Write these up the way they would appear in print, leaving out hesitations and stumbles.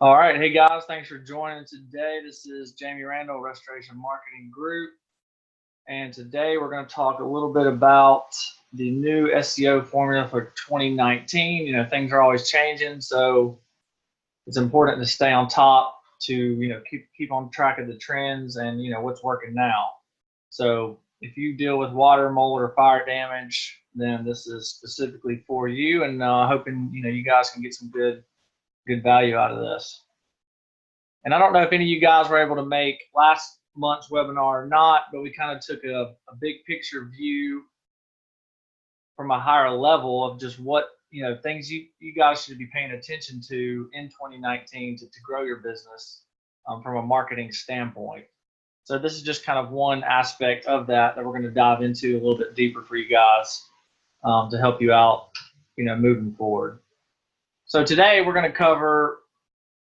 All right. Hey, guys. Thanks for joining today. This is Jamie Randall, Restoration Marketing Group. And today we're going to talk a little bit about the new SEO formula for 2019. Things are always changing, so it's important to stay on top to, keep on track of the trends and, what's working now. So if you deal with water, mold, or fire damage, then this is specifically for you, and hoping, you guys can get some good value out of this. And I don't know if any of you guys were able to make last month's webinar or not, but we kind of took a big picture view from a higher level of just what, things you guys should be paying attention to in 2019 to grow your business from a marketing standpoint. So this is just kind of one aspect of that we're going to dive into a little bit deeper for you guys to help you out, moving forward. So today we're going to cover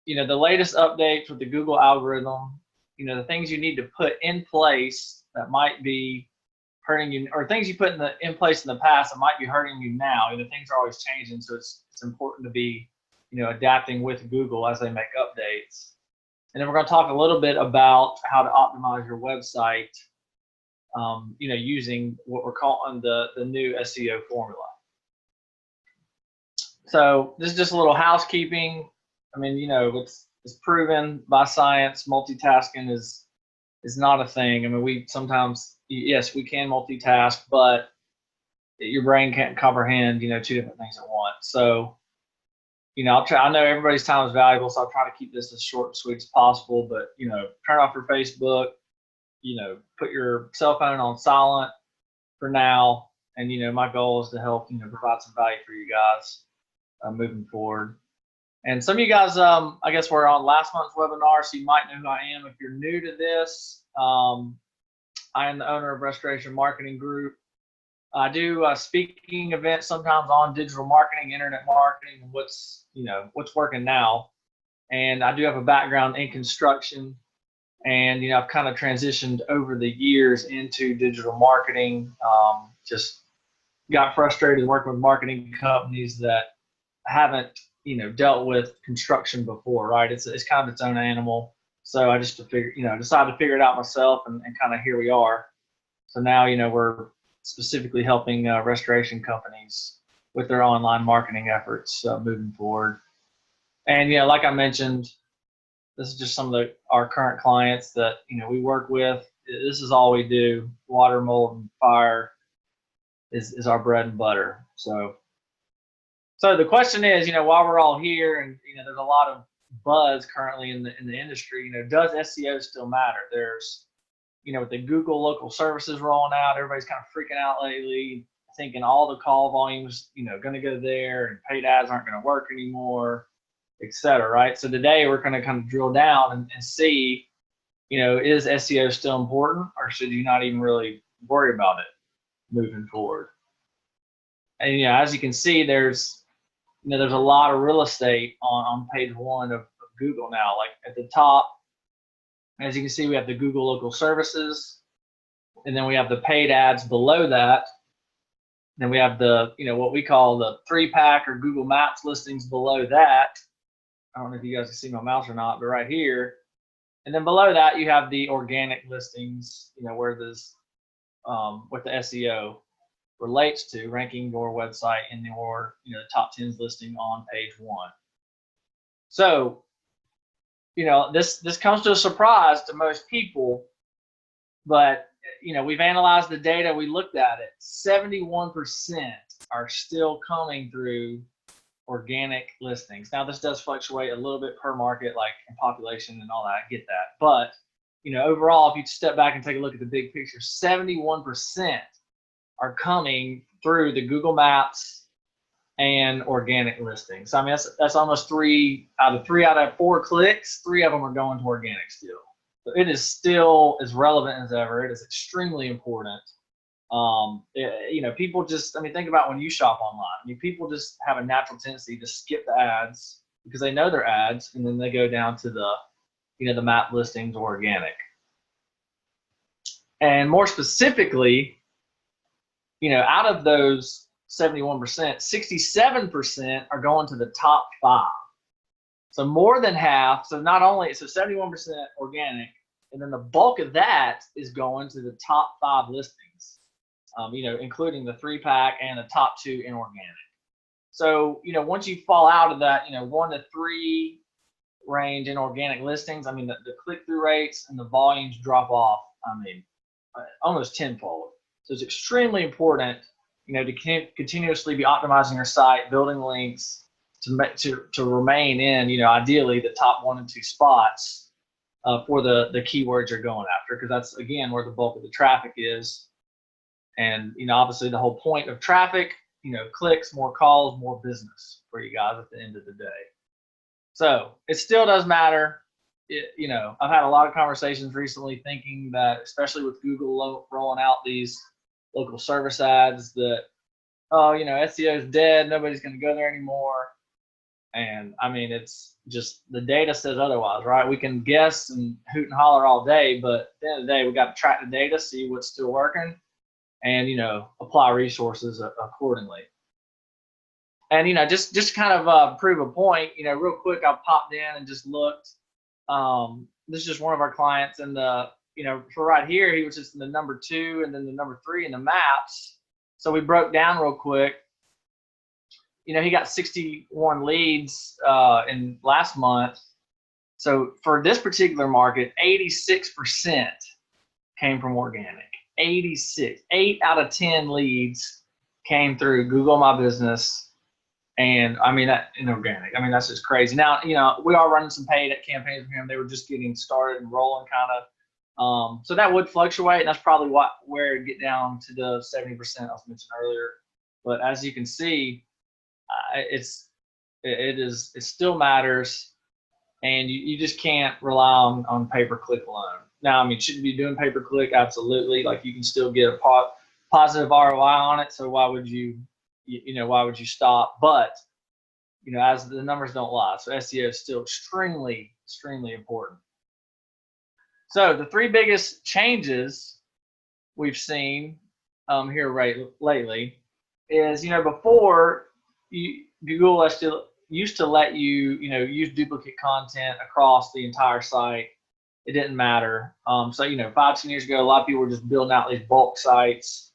the latest updates with the Google algorithm, the things you need to put in place that might be hurting you, or things you put in place in the past that might be hurting you now. Things are always changing, so it's important to be, adapting with Google as they make updates. And then we're going to talk a little bit about how to optimize your website, using what we're calling the new SEO formula. So this is just a little housekeeping. I mean, it's proven by science, multitasking is not a thing. I mean, we sometimes, yes, we can multitask, but your brain can't comprehend, two different things at once. So, I'll try. I know everybody's time is valuable, so I'll try to keep this as short and sweet as possible. But, turn off your Facebook, put your cell phone on silent for now. And, my goal is to help, provide some value for you guys moving forward. And some of you guys, I guess, were on last month's webinar, so you might know who I am. If you're new to this, I am the owner of Restoration Marketing Group. I do speaking events sometimes on digital marketing, internet marketing, and what's working now. And I do have a background in construction, and I've kind of transitioned over the years into digital marketing. Just got frustrated working with marketing companies that haven't dealt with construction before, right? It's kind of its own animal. So I just decided to figure it out myself, and kind of here we are. So now, we're specifically helping restoration companies with their online marketing efforts moving forward. And, like I mentioned, this is just some of our current clients that, we work with. This is all we do. Water, mold, and fire is our bread and butter. So the question is, while we're all here, and there's a lot of buzz currently in the industry, does SEO still matter? There's, with the Google local services rolling out, everybody's kind of freaking out lately, thinking all the call volumes, going to go there, and paid ads aren't going to work anymore, et cetera, right? So today we're going to kind of drill down and see, is SEO still important, or should you not even really worry about it moving forward? And as you can see, there's a lot of real estate on page one of Google now. Like at the top, as you can see, we have the Google local services, and then we have the paid ads below that. Then we have the, what we call the 3-pack or Google Maps listings below that. I don't know if you guys can see my mouse or not, but right here. And then below that, you have the organic listings, where this, what the SEO relates to, ranking your website in your top 10s listing on page one. So this comes to a surprise to most people, but we've analyzed the data, we looked at it. 71% are still coming through organic listings. Now this does fluctuate a little bit per market, like in population and all that, I get that, but overall, if you step back and take a look at the big picture, 71% are coming through the Google Maps and organic listings. I mean, that's almost 3 out of 4 clicks, 3 of them are going to organic still. So it is still as relevant as ever. It is extremely important. People just, think about when you shop online. People just have a natural tendency to skip the ads because they know they're ads, and then they go down to the, the map listings or organic. And more specifically, out of those 71%, 67% are going to the top 5. So more than half. So not only, so 71% organic, and then the bulk of that is going to the top 5 listings, including the 3-pack and the top 2 inorganic. So, once you fall out of that, 1 to 3 range in organic listings, I mean, the click-through rates and the volumes drop off, almost tenfold. So it's extremely important, to continuously be optimizing your site, building links to remain in, ideally the top 1 and 2 spots for the keywords you're going after, because that's, again, where the bulk of the traffic is. And, obviously the whole point of traffic, clicks, more calls, more business for you guys at the end of the day. So it still does matter. I've had a lot of conversations recently thinking that, especially with Google rolling out these local service ads, that, SEO is dead, nobody's going to go there anymore. And I mean, it's just, the data says otherwise, right? We can guess and hoot and holler all day, but at the end of the day, we got to track the data, see what's still working, and, apply resources accordingly. And, just kind of prove a point, real quick, I popped in and just looked. This is just one of our clients, and for right here, he was just in the number 2 and then the number 3 in the maps. So we broke down real quick. He got 61 leads in last month. So for this particular market, 86% came from organic. 86. 8 out of 10 leads came through Google My Business, and that in organic. That's just crazy. Now, we are running some paid campaigns for him. They were just getting started and rolling kind of. So that would fluctuate, and that's probably where it get down to the 70% I was mentioning earlier. But as you can see, it still matters, and you just can't rely on pay-per-click alone. Now, should you be doing pay-per-click? Absolutely. Like, you can still get a positive ROI on it. So why would you stop? But, as the numbers don't lie, so SEO is still extremely, extremely important. So the 3 biggest changes we've seen here lately is, before, Google used to let you, use duplicate content across the entire site. It didn't matter. So, 5-10 years ago, a lot of people were just building out these bulk sites,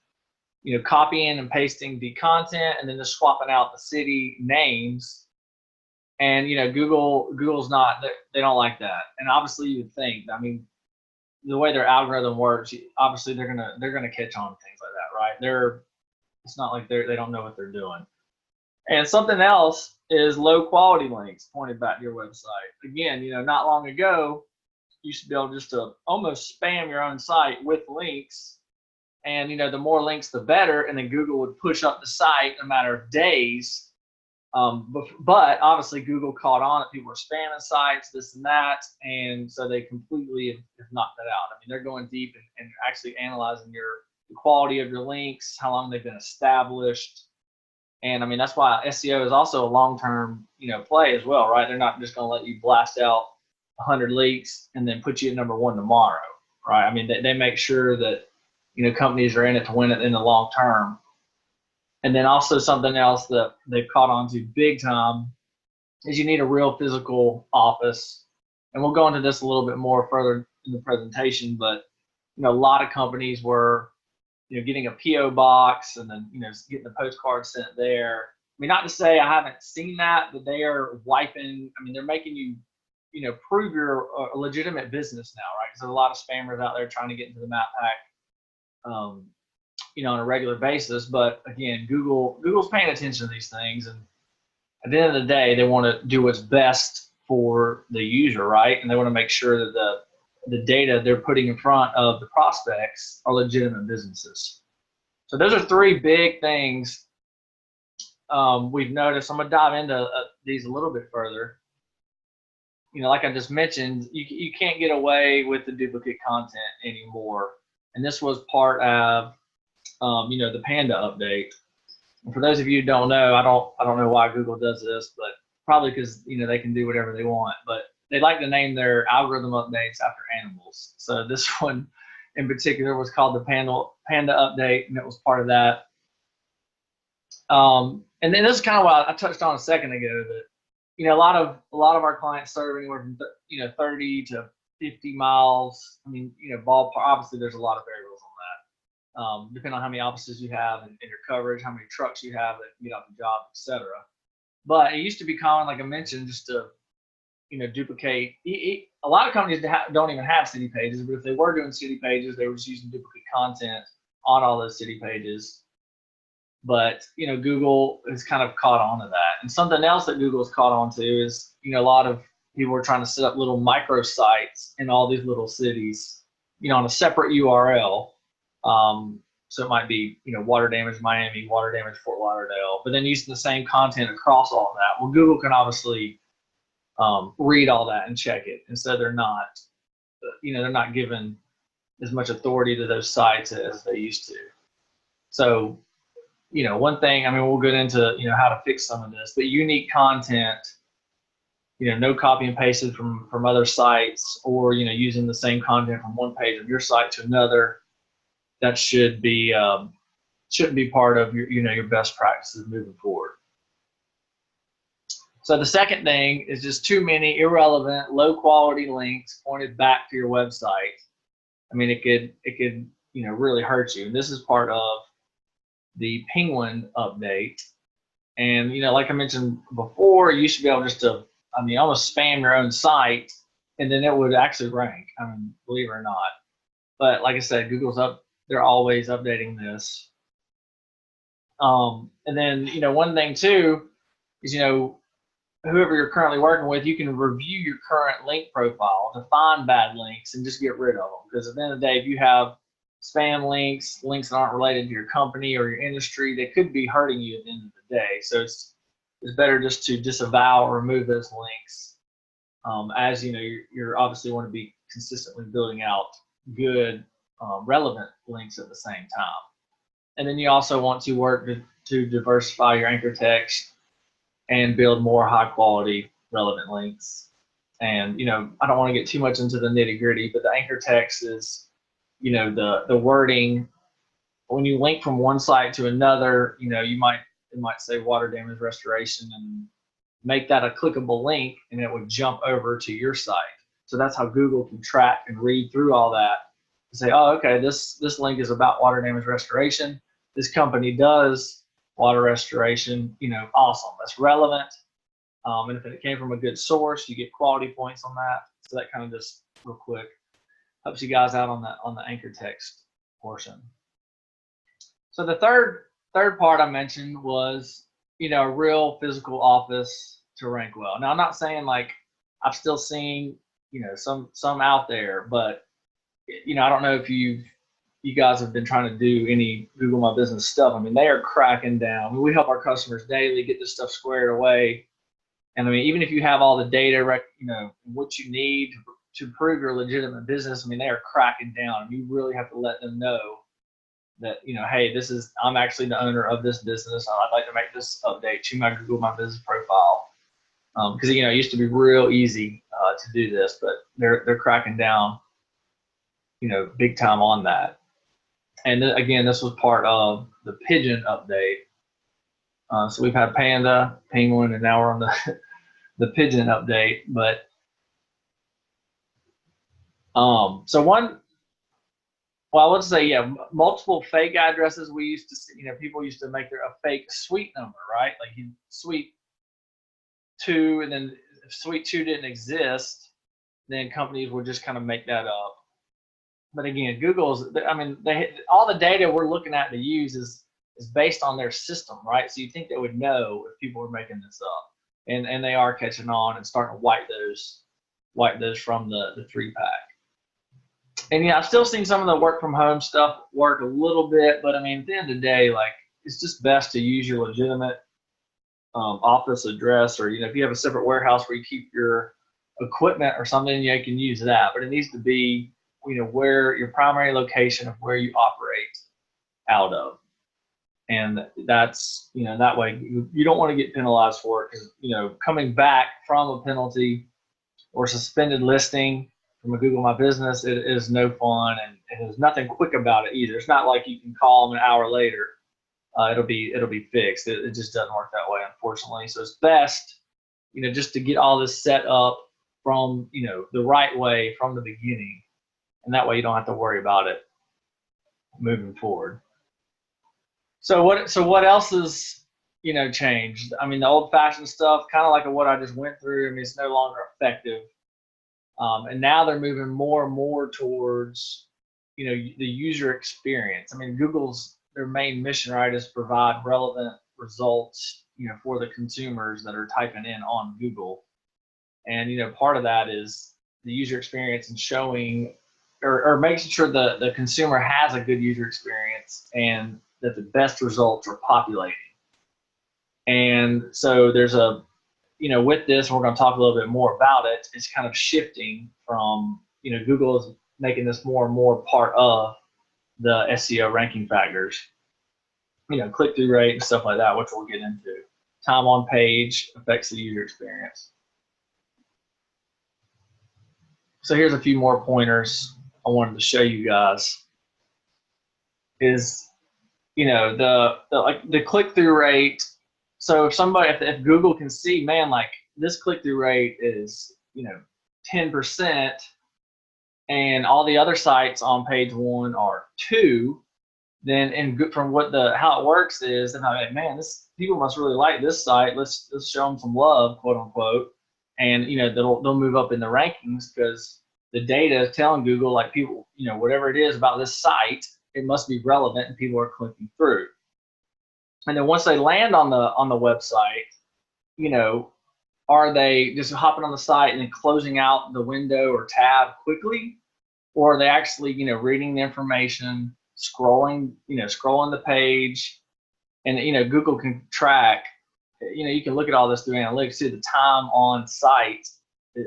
copying and pasting the content and then just swapping out the city names. And, Google's not, they don't like that. And obviously you would think, the way their algorithm works, obviously they're gonna catch on to things like that, right? It's not like they don't know what they're doing. And something else is low quality links pointed back to your website. Again, not long ago, you used to be able just to almost spam your own site with links, and the more links the better, and then Google would push up the site in a matter of days. But obviously Google caught on that people were spamming sites, this and that, and so they completely have knocked that out. They're going deep and actually analyzing the quality of your links, how long they've been established. And that's why SEO is also a long-term, play as well, right? They're not just going to let you blast out 100 leaks and then put you at number 1 tomorrow, right? They make sure that, companies are in it to win it in the long term. And then also something else that they've caught on to big time is you need a real physical office. And we'll go into this a little bit more further in the presentation, but, a lot of companies were, getting a PO box and then, getting the postcard sent there. Not to say I haven't seen that, but they are wiping, they're making you, prove you're a legitimate business now, right? Because there's a lot of spammers out there trying to get into the map pack, on a regular basis. But again, Google's paying attention to these things, and at the end of the day, they want to do what's best for the user, right? And they want to make sure that the data they're putting in front of the prospects are legitimate businesses. So those are 3 big things we've noticed. I'm going to dive into these a little bit further. Like I just mentioned, you can't get away with the duplicate content anymore. And this was part of, the Panda update. And for those of you who don't know, I don't know why Google does this, but probably because, they can do whatever they want. But they like to name their algorithm updates after animals. So this one in particular was called the Panda update, and it was part of that. And then this is kind of what I touched on a second ago, that a lot of our clients serve anywhere from 30 to 50 miles. I mean, ballpark. Obviously, there's a lot of variables on that, depending on how many offices you have and your coverage, how many trucks you have that get off the job, etc. But it used to be common, like I mentioned, just to duplicate. A lot of companies don't even have city pages, but if they were doing city pages, they were just using duplicate content on all those city pages. But Google has kind of caught on to that. And something else that Google's caught on to is a lot of people are trying to set up little micro sites in all these little cities, on a separate URL. So it might be water damage Miami, water damage Fort Lauderdale, but then using the same content across all of that. Well, Google can obviously read all that and check it, and so they're not given as much authority to those sites as they used to. So one thing, I mean, we'll get into how to fix some of this, but unique content, no copy and pasted from other sites, or using the same content from one page of your site to another. That shouldn't be part of your best practices moving forward. So the second thing is just too many irrelevant, low quality links pointed back to your website. I mean, it could really hurt you. And this is part of the Penguin update. And like I mentioned before, you should be able just to, almost spam your own site, and then it would actually rank. I mean, believe it or not. But like I said, they're always updating this. And then one thing too is whoever you're currently working with, you can review your current link profile to find bad links and just get rid of them. Because at the end of the day, if you have spam links that aren't related to your company or your industry, they could be hurting you at the end of the day. So it's better just to disavow or remove those links. As you're obviously want to be consistently building out good, relevant links at the same time. And then you also want to work to diversify your anchor text and build more high quality relevant links. And I don't want to get too much into the nitty gritty, but the anchor text is the wording. When you link from one site to another, it might say water damage restoration and make that a clickable link, and it would jump over to your site. So that's how Google can track and read through all that and say, oh, okay, this link is about water damage restoration. This company does water restoration, awesome, that's relevant. And if it came from a good source, you get quality points on that. So that kind of just real quick helps you guys out on the anchor text portion. So the third part I mentioned was a real physical office to rank well. Now I'm not saying like I've still seen some out there, but I don't know if you guys have been trying to do any Google My Business stuff. I mean, they are cracking down. We help our customers daily get this stuff squared away. And I mean, even if you have all the data, what you need to prove your legitimate business, I mean, they are cracking down. You really have to let them know that, hey, I'm actually the owner of this business. I'd like to make this update to my Google My Business profile. Because, it used to be real easy to do this, but they're cracking down, big time on that. And then, again, this was part of the Pigeon update. So we've had Panda, Penguin, and now we're on the Pigeon update. But let's say, multiple fake addresses. We used to see, people used to make a fake suite number, right? Like suite 2, and then if suite 2 didn't exist, then companies would just kind of make that up. But again, all the data we're looking at to use is based on their system, right? So you think they would know if people were making this up, and they are catching on and starting to wipe those from the 3-pack. And I've still seen some of the work from home stuff work a little bit, but I mean, at the end of the day, like, it's just best to use your legitimate office address, or if you have a separate warehouse where you keep your equipment or something, you can use that. But it needs to be where your primary location of where you operate out of. And that's, that way you don't want to get penalized for it, because, coming back from a penalty or suspended listing from a Google My Business, it is no fun, and there's nothing quick about it either. It's not like you can call them an hour later. It'll be fixed. It just doesn't work that way, unfortunately. So it's best just to get all this set up from, the right way from the beginning. And that way you don't have to worry about it moving forward. So what else is, changed? I mean, the old fashioned stuff, kind of like what I just went through, I mean, it's no longer effective. And now they're moving more and more towards, the user experience. I mean, their main mission, right, is provide relevant results, for the consumers that are typing in on Google. And, part of that is the user experience and showing or making sure the consumer has a good user experience and that the best results are populating. And so there's with this, we're going to talk a little bit more about it. It's kind of shifting from, Google is making this more and more part of the SEO ranking factors, click-through rate and stuff like that, which we'll get into. Time on page affects the user experience. So here's a few more pointers I wanted to show you guys. Is, the click-through rate. So if Google can see, man, like this click-through rate is, 10%, and all the other sites on page 1 are 2, then from how it works is, and I'm like, man, people must really like this site. Let's show them some love, quote unquote, and they'll move up in the rankings because the data is telling Google, like, people, whatever it is about this site, it must be relevant and people are clicking through. And then once they land on the website, are they just hopping on the site and then closing out the window or tab quickly, or are they actually reading the information, scrolling the page, and Google can track. You can look at all this through analytics, see the time on site.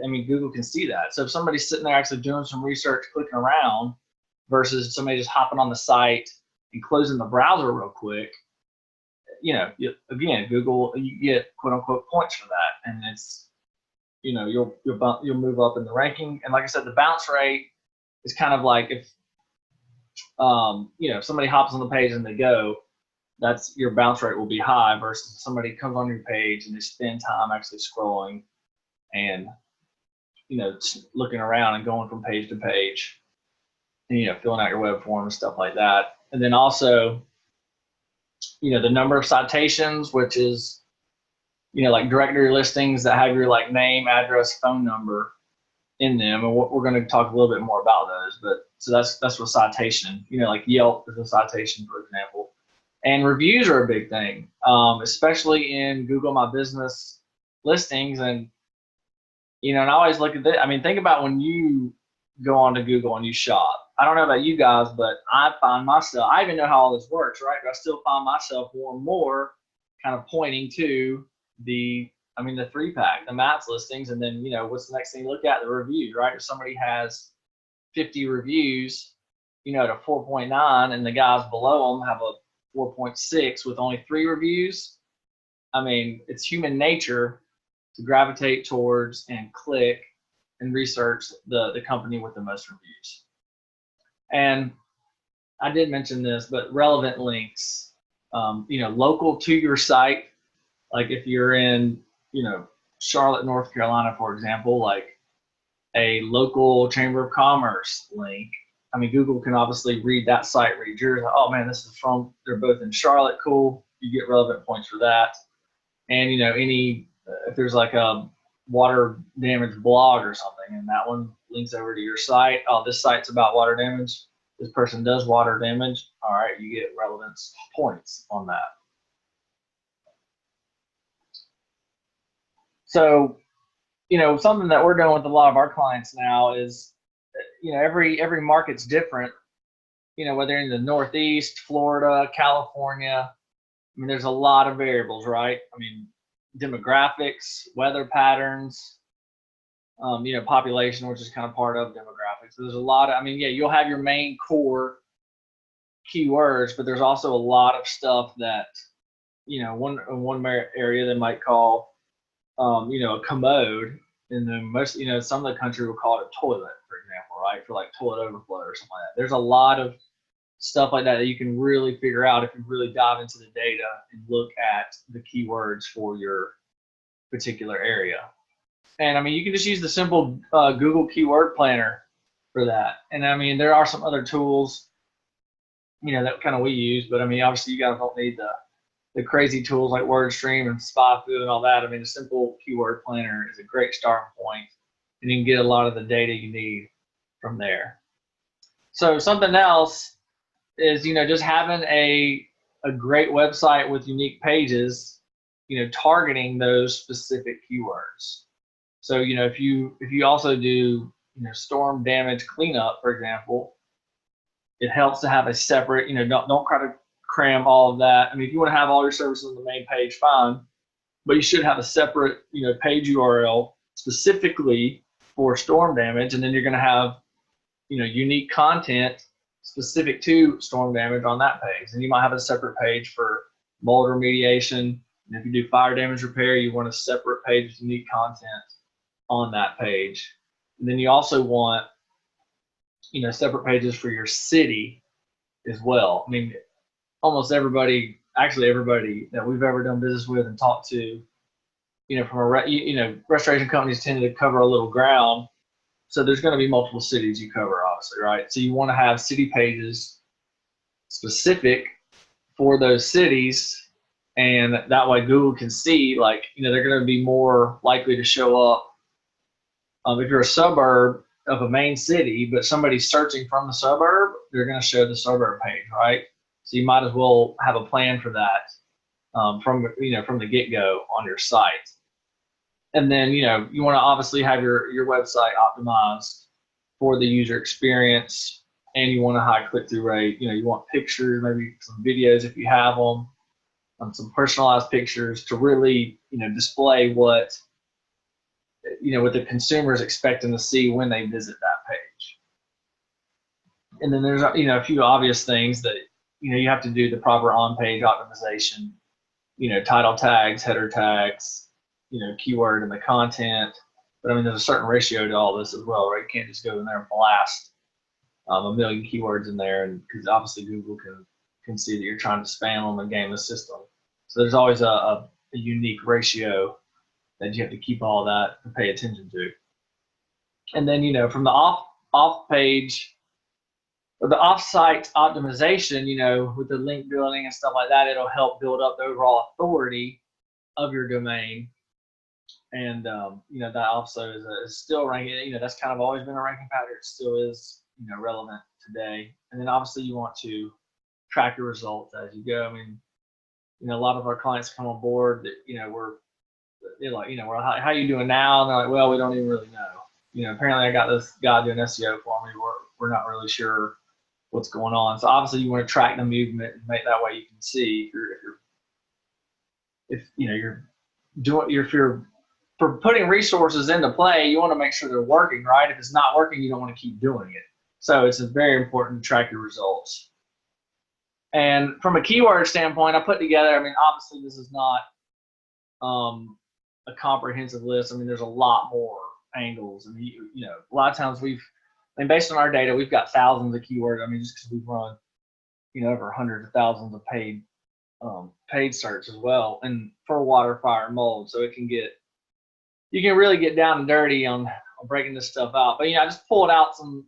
I mean, Google can see that. So if somebody's sitting there actually doing some research, clicking around, versus somebody just hopping on the site and closing the browser real quick, again, Google, you get quote unquote points for that, and it's, you'll move up in the ranking. And like I said, the bounce rate is kind of like if somebody hops on the page and they go, that's your bounce rate will be high, versus if somebody comes on your page and they spend time actually scrolling and looking around and going from page to page, and filling out your web form and stuff like that. And then also, the number of citations, which is, like directory listings that have your like name, address, phone number in them. And we're going to talk a little bit more about those. But so that's what citation, like Yelp is a citation, for example. And reviews are a big thing, especially in Google My Business listings. And, and I always look at that. I mean, think about when you go onto Google and you shop. I don't know about you guys, but I find myself, I even know how all this works, right? But I still find myself more and more kind of pointing to the 3-pack, the maps listings, and then, what's the next thing you look at? The reviews, right? If somebody has 50 reviews, at a 4.9, and the guys below them have a 4.6 with only 3 reviews, I mean, it's human nature to gravitate towards and click and research the company with the most reviews. And I did mention this, but relevant links, local to your site. Like if you're in, Charlotte, North Carolina, for example, like a local Chamber of Commerce link. I mean, Google can obviously read that site, read yours. Oh man, they're both in Charlotte. Cool. You get relevant points for that. And, if there's like a water damage blog or something, and that one links over to your site. Oh, this site's about water damage. This person does water damage. All right, you get relevance points on that. So, something that we're doing with a lot of our clients now is, every market's different. Whether in the Northeast, Florida, California, I mean, there's a lot of variables, right? I mean, demographics, weather patterns, population, which is kind of part of demographics. So there's a lot of, you'll have your main core keywords, but there's also a lot of stuff that, one area they might call, a commode, and then most, some of the country will call it a toilet, for example, right? For like toilet overflow or something like that. There's a lot of stuff like that you can really figure out if you really dive into the data and look at the keywords for your particular area. And I mean, you can just use the simple Google Keyword Planner for that. And I mean, there are some other tools, that kind of we use, but I mean, obviously you guys don't need the crazy tools like WordStream and SpyFood and all that. I mean, a simple Keyword Planner is a great starting point, and you can get a lot of the data you need from there. So something else is, just having a great website with unique pages, targeting those specific keywords. So, if you also do, storm damage cleanup, for example, it helps to have a separate, don't try to cram all of that. I mean, if you want to have all your services on the main page, fine, but you should have a separate, page URL specifically for storm damage, and then you're going to have, unique content specific to storm damage on that page. And you might have a separate page for mold remediation. And if you do fire damage repair, you want a separate page with unique content on that page. And then you also want, separate pages for your city as well. I mean, almost everybody, actually everybody that we've ever done business with and talked to, from restoration companies tend to cover a little ground. So there's going to be multiple cities you cover, obviously, right? So you want to have city pages specific for those cities, and that way Google can see, like, they're going to be more likely to show up if you're a suburb of a main city, but somebody's searching from the suburb, they're going to show the suburb page, right? So you might as well have a plan for that from the get-go on your site. And then, you want to obviously have your website optimized for the user experience, and you want a high click-through rate. You want pictures, maybe some videos if you have them, some personalized pictures to really, display what the consumer is expecting to see when they visit that page. And then there's, a few obvious things that, you have to do the proper on-page optimization, title tags, header tags, keyword and the content. But I mean, there's a certain ratio to all this as well, right? You can't just go in there and blast a million keywords in there, and because obviously Google can see that you're trying to spam them and game the system. So there's always a unique ratio that you have to keep all that to pay attention to. And then, from the off page or the off-site optimization, with the link building and stuff like that, it'll help build up the overall authority of your domain. And, that also is still ranking, that's kind of always been a ranking pattern. It still is, relevant today. And then obviously you want to track your results as you go. I mean, a lot of our clients come on board that, they're like, how you doing now? And they're like, well, we don't even really know. Apparently I got this guy doing SEO for me. We're not really sure what's going on. So obviously you want to track the movement and make that way you can see if you're for putting resources into play, you want to make sure they're working, right? If it's not working, you don't want to keep doing it. So it's very important to track your results. And from a keyword standpoint, I put together, I mean, obviously this is not a comprehensive list. I mean, there's a lot more angles. I mean, a lot of times based on our data, we've got thousands of keywords. I mean, just because we've run, over hundreds of thousands of paid search as well, and for water, fire, and mold. So you can really get down and dirty on breaking this stuff out. But I just pulled out some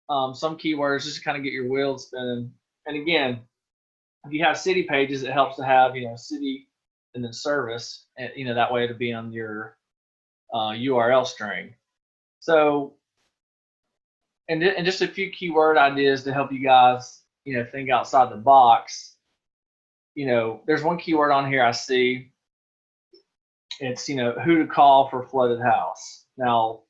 keywords just to kind of get your wheels spinning. And again, if you have city pages, it helps to have city and then service, and that way it'll be on your URL string. So, and just a few keyword ideas to help you guys think outside the box. There's one keyword on here I see. It's who to call for flooded house. Now,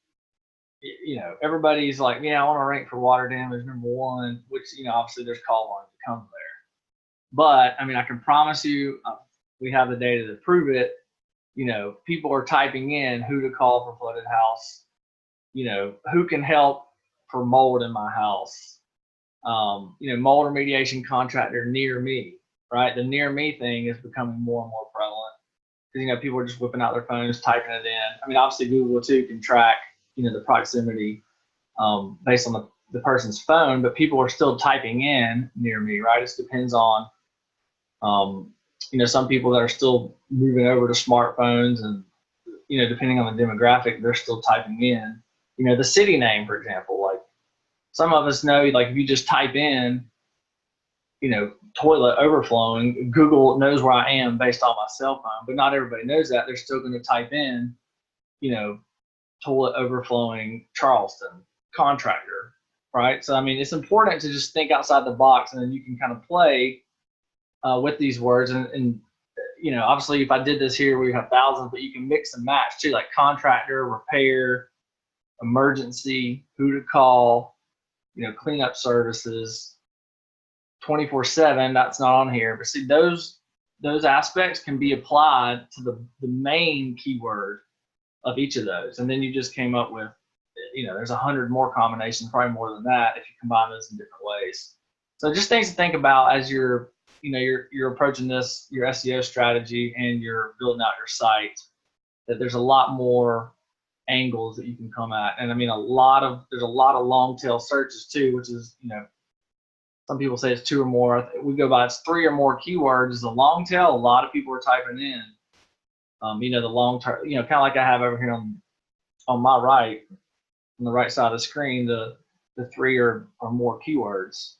everybody's like, I want to rank for water damage #1, which obviously there's call lines that come there. But I mean, I can promise you, we have the data to prove it. People are typing in who to call for flooded house. Who can help for mold in my house. Mold remediation contractor near me. Right, the near me thing is becoming more and more prevalent. Because people are just whipping out their phones, typing it in. I mean, obviously Google too can track the proximity based on the person's phone, but people are still typing in near me, right? It just depends on some people that are still moving over to smartphones and you know, depending on the demographic, they're still typing in, you know, the city name, for example. Like some of us know, like if you just type in, you know, toilet overflowing, Google knows where I am based on my cell phone, but not everybody knows that. They're still going to type in, you know, toilet overflowing Charleston contractor, right? So, I mean, it's important to just think outside the box, and then you can kind of play with these words. And, you know, obviously if I did this here, we have thousands, but you can mix and match too, like contractor, repair, emergency, who to call, you know, cleanup services, 24/7, that's not on here, but see those aspects can be applied to the main keyword of each of those. And then you just came up with, you know, there's 100 more combinations, probably more than that if you combine those in different ways. So just things to think about as you're, you know, you're approaching this, your SEO strategy, and you're building out your site, that there's a lot more angles that you can come at. And I mean, there's a lot of long tail searches too, which is, you know, some people say it's 2 or more. We go by it's 3 or more keywords is a long tail. A lot of people are typing in, you know, the long term, you know, kind of like I have over here on my right, on the right side of the screen, the 3 or more keywords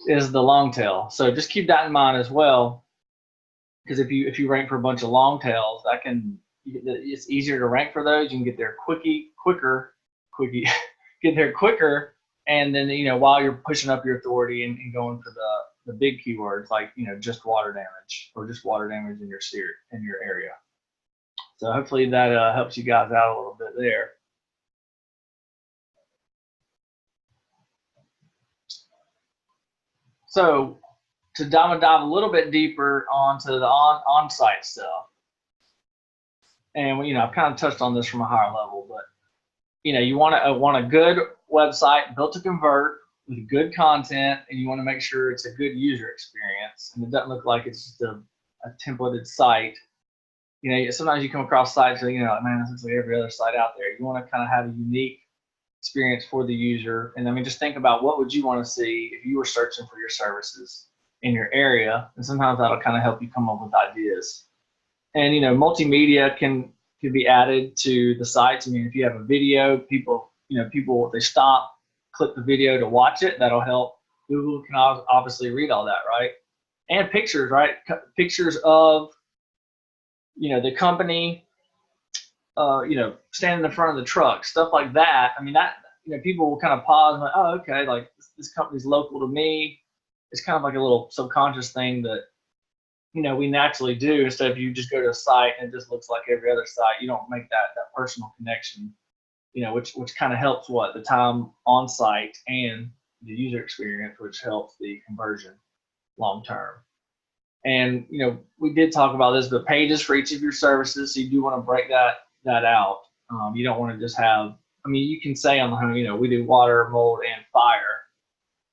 is the long tail. So just keep that in mind as well, because if you rank for a bunch of long tails, it's easier to rank for those. You can get there quicker, get there quicker. And then, you know, while you're pushing up your authority and going for the big keywords, like, you know, just water damage, or just water damage in your area. So hopefully that helps you guys out a little bit there. So to dive a little bit deeper onto the on-site stuff, and you know, I've kind of touched on this from a higher level, but you know, you want a good website built to convert with good content, and you want to make sure it's a good user experience, and it doesn't look like it's just a templated site. You know, sometimes you come across sites that, you know, man, this is like every other site out there. You want to kind of have a unique experience for the user. And I mean, just think about what would you want to see if you were searching for your services in your area, and sometimes that'll kind of help you come up with ideas. And you know, multimedia can be added to the sites. I mean, if you have a video, people they stop, click the video to watch it. That'll help. Google can obviously read all that, right? And pictures, right? Pictures of, you know, the company, you know, standing in front of the truck, stuff like that. I mean, that, you know, people will kind of pause and like, oh, okay, like this company's local to me. It's kind of like a little subconscious thing that, you know, we naturally do. Instead of you just go to a site and it just looks like every other site, you don't make that personal connection, you know, which kind of helps the time on site and the user experience, which helps the conversion long term. And you know, we did talk about this, but pages for each of your services, so you do want to break that out. You don't want to just have, I mean, you can say on the home, you know, we do water, mold, and fire,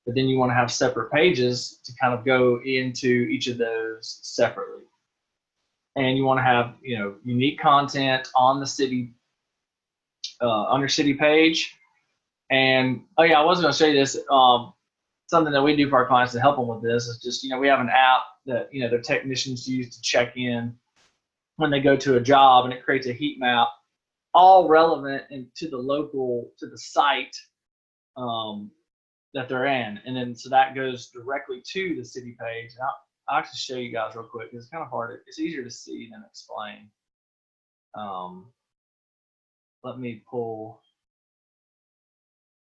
but then you want to have separate pages to kind of go into each of those separately. And you want to have, you know, unique content on the city, on your city page. And oh yeah, I was going to show you this. Something that we do for our clients to help them with this is just, you know, we have an app that, you know, their technicians use to check in when they go to a job, and it creates a heat map, all relevant to the site that they're in. And then, so that goes directly to the city page. And I'll actually show you guys real quick, because it's kind of hard. It's easier to see than explain. Let me pull.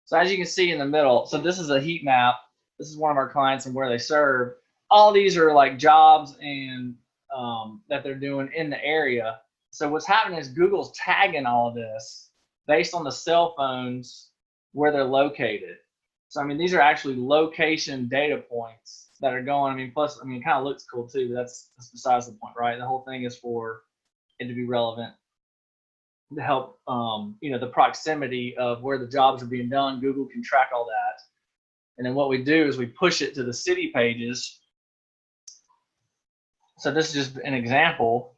So as you can see in the middle, so this is a heat map. This is one of our clients and where they serve. All these are like jobs and that they're doing in the area. So what's happening is Google's tagging all of this based on the cell phones where they're located. So I mean, these are actually location data points that are going. I mean, plus, I mean, it kind of looks cool too, but that's besides the point, right? The whole thing is for it to be relevant, to help, you know, the proximity of where the jobs are being done. Google can track all that. And then what we do is we push it to the city pages. So this is just an example.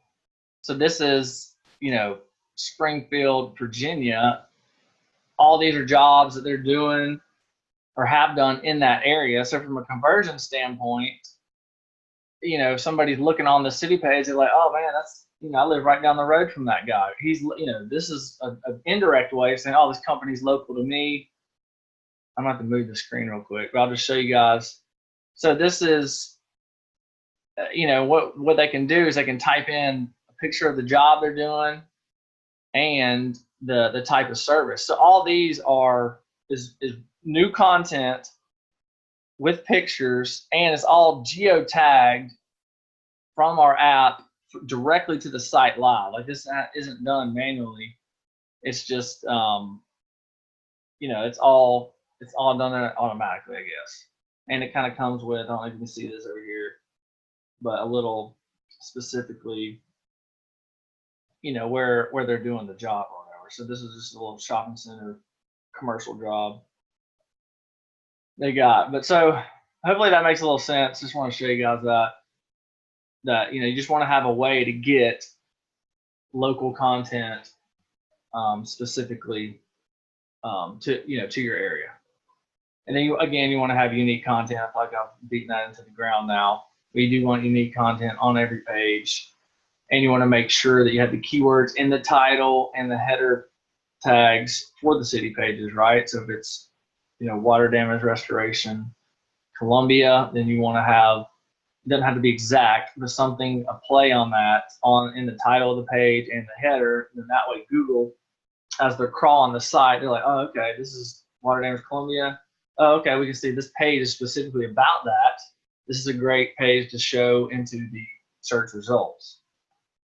So this is, you know, Springfield, Virginia. All these are jobs that they're doing or have done in that area. So from a conversion standpoint, you know, if somebody's looking on the city page, they're like, oh man, I live right down the road from that guy. He's, this is an indirect way of saying, oh, this company's local to me. I'm going to have to move the screen real quick, but I'll just show you guys. So this is, what they can do is they can type in a picture of the job they're doing and the type of service. So all these is new content with pictures, and it's all geotagged from our app directly to the site live. Like, this isn't done manually. It's just it's all done automatically, I guess. And it kind of comes with, I don't know if you can see this over here, but a little specifically, where they're doing the job or whatever. So this is just a little shopping center commercial job they got. But so hopefully that makes a little sense. Just want to show you guys that you just want to have a way to get local content specifically to your area. And then you want to have unique content. I feel like I've beaten that into the ground now. But you do want unique content on every page, and you want to make sure that you have the keywords in the title and the header tags for the city pages, right? So if it's water damage restoration Columbia, then you want to have, it doesn't have to be exact, but something, a play on that in the title of the page and the header. And then that way Google, as they're crawling the site, they're like, oh, okay, this is water damage Columbia. Oh, okay, we can see this page is specifically about that. This is a great page to show into the search results.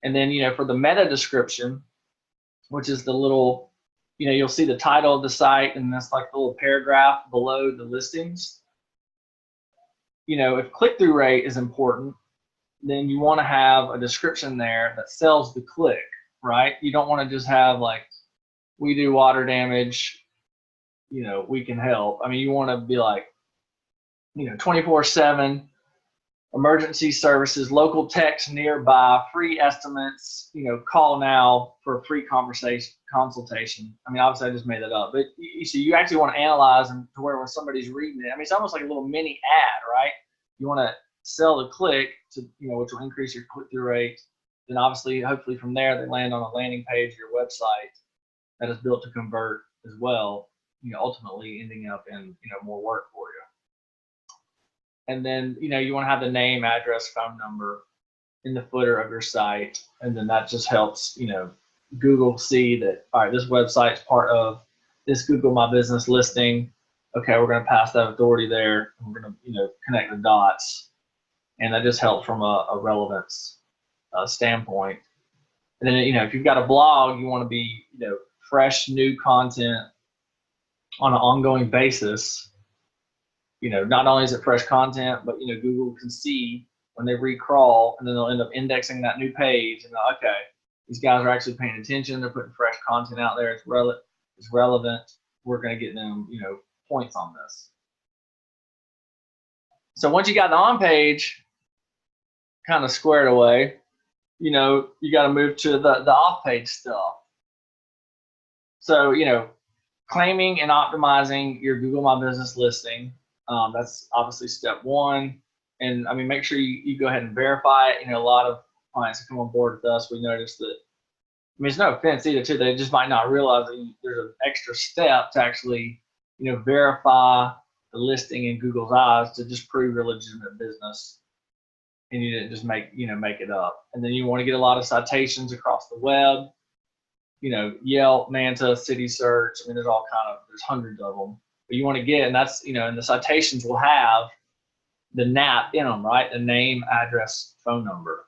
And then, for the meta description, which is the little, you'll see the title of the site, and that's like the little paragraph below the listings. If click-through rate is important, then you want to have a description there that sells the click, right? You don't want to just have like, we do water damage, we can help. I mean, you want to be like, 24/7 emergency services, local techs nearby, free estimates, call now for a free consultation. I mean, obviously I just made that up, but you actually want to analyze them to where when somebody's reading it, I mean, it's almost like a little mini ad, right? You want to sell the click to, which will increase your click-through rate. Then obviously, hopefully from there, they land on a landing page of your website that is built to convert as well, ultimately ending up in, more work for you. And then, you want to have the name, address, phone number in the footer of your site. And then that just helps, Google see that, all right, this website's part of this Google My Business listing. Okay, we're going to pass that authority there. And we're going to, connect the dots. And that just helps from a relevance standpoint. And then, if you've got a blog, you want to be, fresh, new content on an ongoing basis. Not only is it fresh content, but, Google can see when they recrawl, and then they'll end up indexing that new page. And okay, these guys are actually paying attention. They're putting fresh content out there. It's relevant. We're going to get them, points on this. So once you got the on page kind of squared away, you got to move to the off page stuff. So, claiming and optimizing your Google My Business listing. That's obviously step one. And I mean, make sure you go ahead and verify it. A lot of clients that come on board with us, we noticed that, I mean, it's no offense either, too. They just might not realize that there's an extra step to actually, verify the listing in Google's eyes to just prove your legitimate business. And you didn't just make it up. And then you want to get a lot of citations across the web. Yelp, Manta, City Search. I mean, there's hundreds of them. But you want to get, and that's, and the citations will have the NAP in them, right? The name, address, phone number.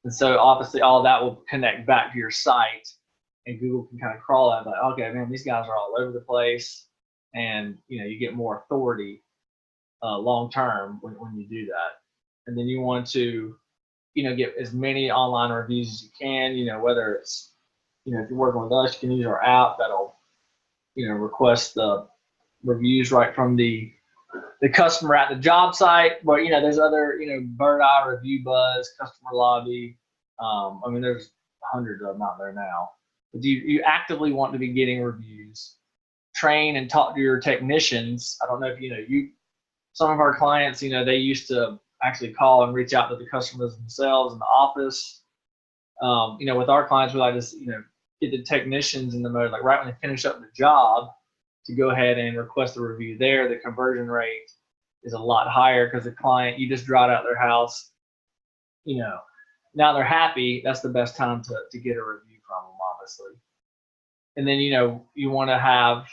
And so obviously all that will connect back to your site, and Google can kind of crawl out like, okay, man, these guys are all over the place. And, you get more authority long-term when you do that. And then you want to, get as many online reviews as you can, whether it's, if you're working with us, you can use our app that'll, request the reviews right from the customer at the job site. But, there's other, Bird Eye, Review Buzz, Customer Lobby. I mean, there's hundreds of them out there now. But you actively want to be getting reviews. Train and talk to your technicians. I don't know if, some of our clients, they used to actually call and reach out to the customers themselves in the office. You know, with our clients, we like to, you know, get the technicians in the mode, like right when they finish up the job, to go ahead and request a review there. The conversion rate is a lot higher because the client, you just dried out their house, you know, now they're happy. That's the best time to get a review from them, obviously. And then, you know, you want to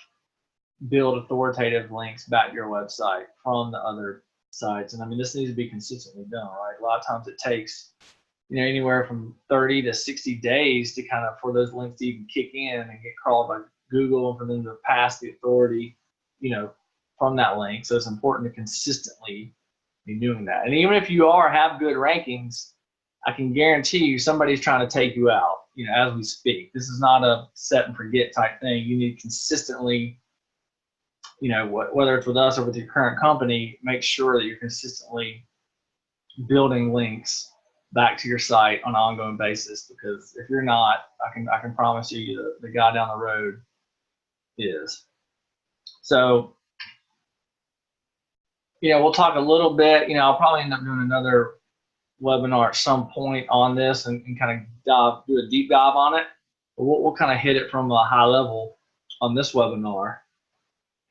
build authoritative links back to your website from the other sites. And I mean, this needs to be consistently done, right? A lot of times it takes, you know, anywhere from 30 to 60 days to kind of, for those links to even kick in and get crawled by Google, and for them to pass the authority, you know, from that link. So it's important to consistently be doing that. And even if you have good rankings, I can guarantee you somebody's trying to take you out, you know, as we speak. This is not a set and forget type thing. You need consistently, you know, whether it's with us or with your current company, make sure that you're consistently building links back to your site on an ongoing basis, because if you're not, I can promise you the guy down the road is. So, you know, we'll talk a little bit, you know, I'll probably end up doing another webinar at some point on this and kind of do a deep dive on it. But we'll kind of hit it from a high level on this webinar.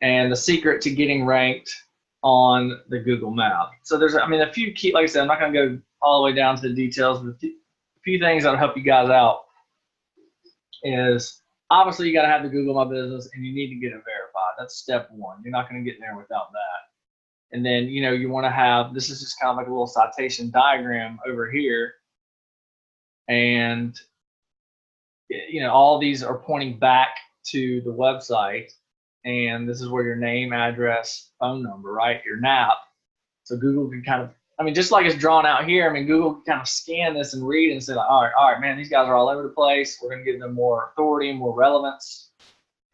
And the secret to getting ranked on the Google map. So there's, I mean, a few key, like I said, I'm not going to go all the way down to the details, but a few things that'll help you guys out is, obviously you got to have the Google My Business, and you need to get it verified. That's step one. You're not going to get there without that. And then, you know, you want to have, this is just kind of like a little citation diagram over here. And, you know, all these are pointing back to the website. And this is where your name, address, phone number, right? Your NAP. So Google can kind of, I mean, just like it's drawn out here, I mean, Google can kind of scan this and read and say, like, all right, man, these guys are all over the place. We're going to give them more authority, more relevance,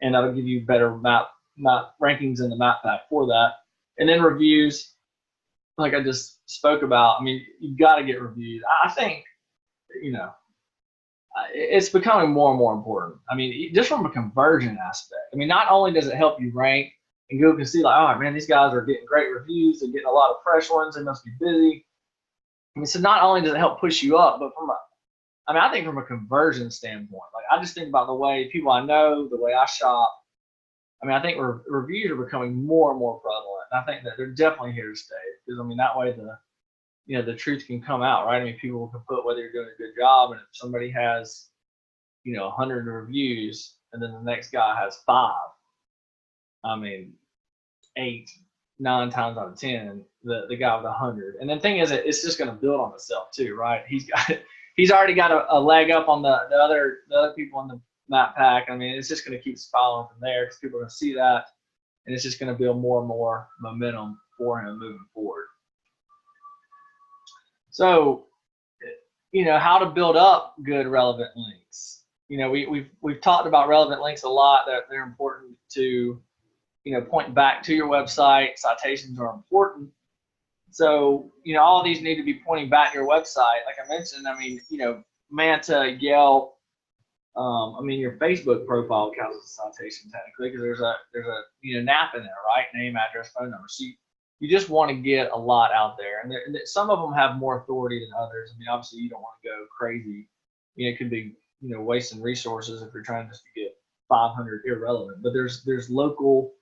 and that'll give you better map rankings in the map pack for that. And then reviews, like I just spoke about. I mean, you've got to get reviews. I think, you know, it's becoming more and more important. I mean, just from a conversion aspect. I mean, not only does it help you rank, and Google can see, like, oh man, these guys are getting great reviews, they're getting a lot of fresh ones, they must be busy. I mean, so not only does it help push you up, but I think from a conversion standpoint, like I just think about the way people I know, the way I shop. I mean, I think reviews are becoming more and more prevalent. And I think that they're definitely here to stay, because I mean, that way the truth can come out, right? I mean, people can put whether you're doing a good job, and if somebody has, 100 reviews, and then the next guy has 5, I mean, 8, 9 times out of 10, the guy with 100. And the thing is, it's just going to build on itself too, right? He's already got a leg up on the other people in the map pack. I mean, it's just going to keep spiraling from there, because people are going to see that, and it's just going to build more and more momentum for him moving forward. So, how to build up good relevant links. We've talked about relevant links a lot, that they're important to, point back to your website. Citations are important. So, all these need to be pointing back to your website. Like I mentioned, I mean, Manta, Yelp, your Facebook profile counts as a citation technically, because there's a NAP in there, right? Name, address, phone number. So you just want to get a lot out there, and some of them have more authority than others. I mean, obviously you don't want to go crazy. It could be wasting resources if you're trying just to get 500 irrelevant. But there's local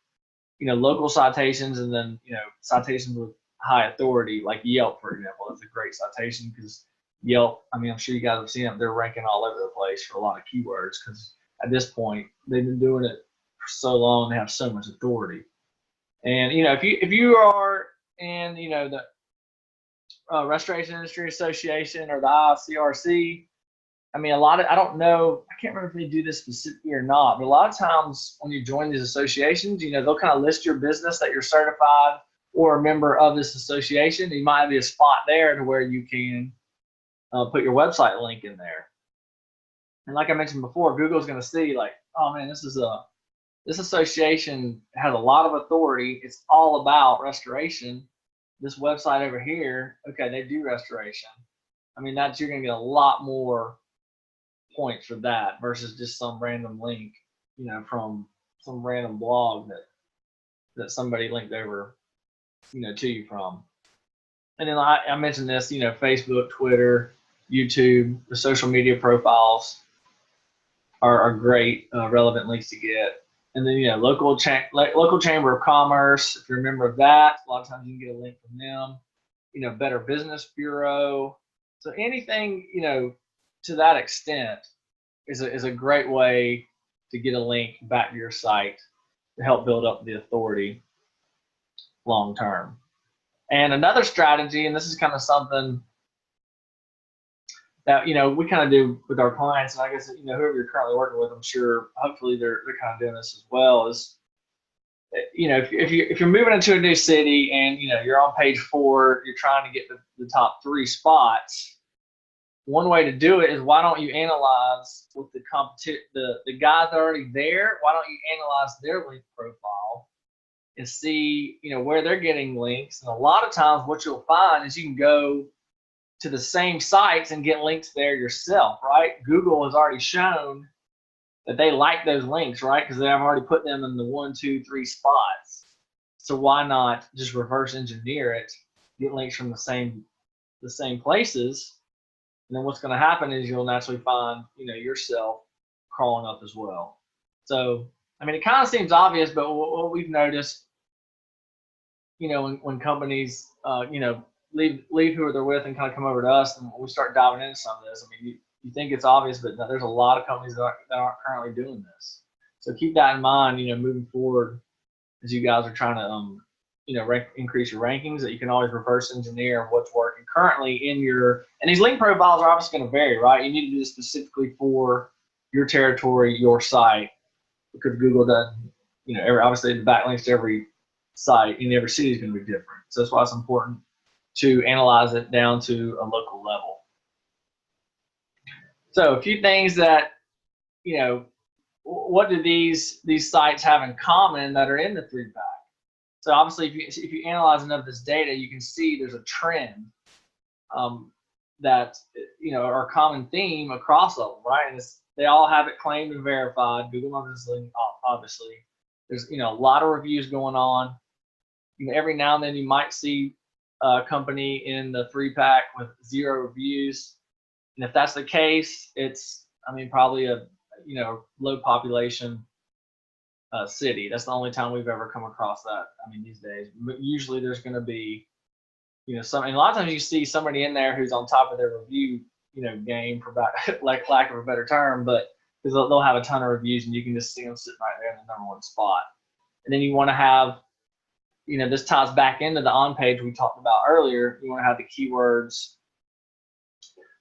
local citations, and then citations with high authority, like Yelp, for example. That's a great citation, because Yelp, I mean, I'm sure you guys have seen them, they're ranking all over the place for a lot of keywords, because at this point they've been doing it for so long, they have so much authority. And if you are in the Restoration Industry Association or the ICRC, I mean, I don't know, I can't remember if they do this specifically or not, but a lot of times when you join these associations, they'll kind of list your business that you're certified or a member of this association. You might be a spot there to where you can put your website link in there. And like I mentioned before, Google's going to see, like, oh man, this association has a lot of authority. It's all about restoration. This website over here, okay, they do restoration. I mean, you're going to get a lot more points for that versus just some random link, from some random blog that somebody linked over, to you from. And then I mentioned this, Facebook, Twitter, YouTube, the social media profiles are great, relevant links to get. And then, local chamber of commerce, if you're a member of that, a lot of times you can get a link from them. Better Business Bureau. So anything, to that extent is a great way to get a link back to your site to help build up the authority long term. And another strategy, and this is kind of something that we kind of do with our clients, and I guess whoever you're currently working with, I'm sure hopefully they're kind of doing this as well. Is if you're moving into a new city and you're on page 4, you're trying to get the top 3 spots. One way to do it is, why don't you analyze with the guys that are already there? Why don't you analyze their link profile and see where they're getting links? And a lot of times what you'll find is you can go to the same sites and get links there yourself, right? Google has already shown that they like those links, right? Because they have already put them in the 1, 2, 3 spots. So why not just reverse engineer it, get links from the same places, and then what's going to happen is you'll naturally find yourself crawling up as well. So I mean, it kind of seems obvious, but what we've noticed, when companies leave who they're with and kind of come over to us, and we start diving into some of this, I mean, you think it's obvious, but no, there's a lot of companies that aren't currently doing this. So keep that in mind, moving forward, as you guys are trying to, increase your rankings, that you can always reverse engineer what's working currently and these link profiles are obviously going to vary, right? You need to do this specifically for your territory, your site, because Google doesn't, obviously the backlinks to every site in every city is going to be different. So that's why it's important to analyze it down to a local level. So a few things that, what do these sites have in common that are in the 3-pack? So obviously, if you analyze enough of this data, you can see there's a trend that are a common theme across them, right? And they all have it claimed and verified. Google My Business Link, obviously. There's a lot of reviews going on. Every now and then you might see a company in the 3-pack with 0 reviews, and if that's the case, it's probably a low population city. That's the only time we've ever come across that. These days, usually there's going to be and a lot of times you see somebody in there who's on top of their review game, for lack of a better term, but because they'll have a ton of reviews and you can just see them sitting right there in the #1 spot. And then you want to have this ties back into the on page we talked about earlier. You want to have the keywords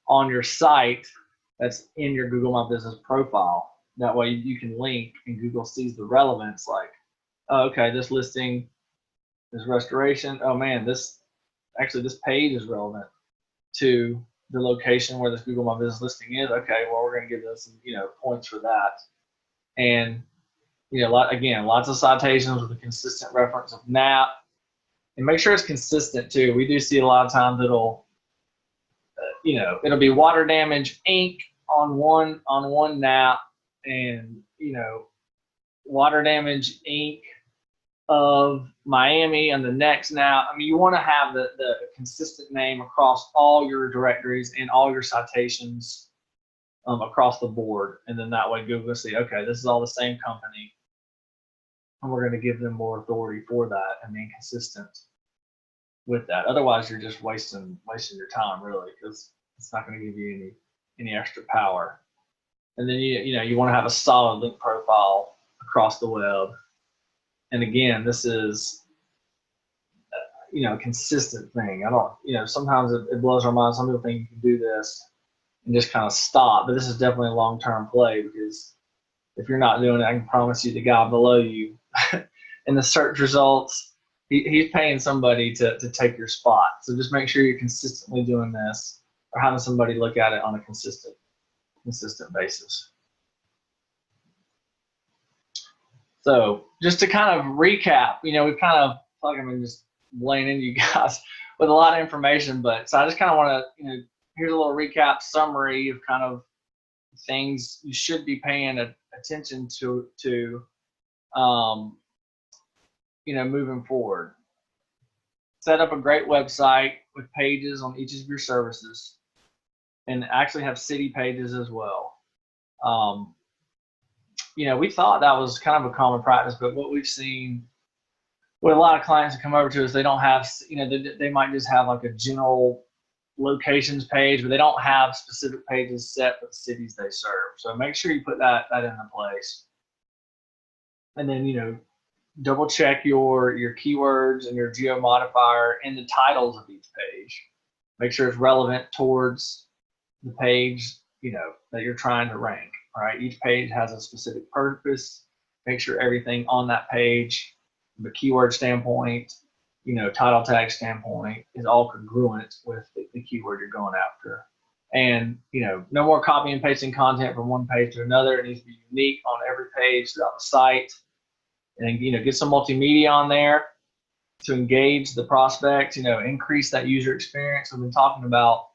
on your site that's in your Google My Business profile. That way you can link and Google sees the relevance, like, oh, okay, this listing is restoration. Oh man, this page is relevant to the location where this Google My Business listing is. Okay, well, we're going to give this some, points for that. And, lots of citations with a consistent reference of NAP. And make sure it's consistent too. We do see a lot of times it'll be water damage Inc. on one NAP, and water damage Inc. of Miami on the next NAP. You want to have the consistent name across all your directories and all your citations across the board, and then that way Google will see, okay, this is all the same company, and we're going to give them more authority for that and being consistent with that. Otherwise, you're just wasting your time, really, because it's not going to give you any extra power. And then you want to have a solid link profile across the web. And again, this is a consistent thing. Sometimes it blows our mind. Some people think you can do this and just kind of stop, but this is definitely a long-term play, because if you're not doing it, I can promise you the guy below you in the search results, he's paying somebody to take your spot. So just make sure you're consistently doing this, or having somebody look at it on a consistent basis. So just to kind of recap, we've kind of, just laying into you guys with a lot of information, but so I just kind of want to, here's a little recap summary of kind of things you should be paying attention to moving forward. Set up a great website with pages on each of your services. and actually have city pages as well. We thought that was kind of a common practice, but what we've seen with a lot of clients that come over to us, they don't have, they might just have like a general locations page, but they don't have specific pages set for the cities they serve. So make sure you put that into place. And then, double check your keywords and your geo modifier in the titles of each page. Make sure it's relevant towards the page, that you're trying to rank, right? Each page has a specific purpose. Make sure everything on that page, from a keyword standpoint, title tag standpoint, is all congruent with the keyword you're going after. And, no more copy and pasting content from one page to another. It needs to be unique on every page throughout the site. And, get some multimedia on there to engage the prospect, increase that user experience we've been talking about,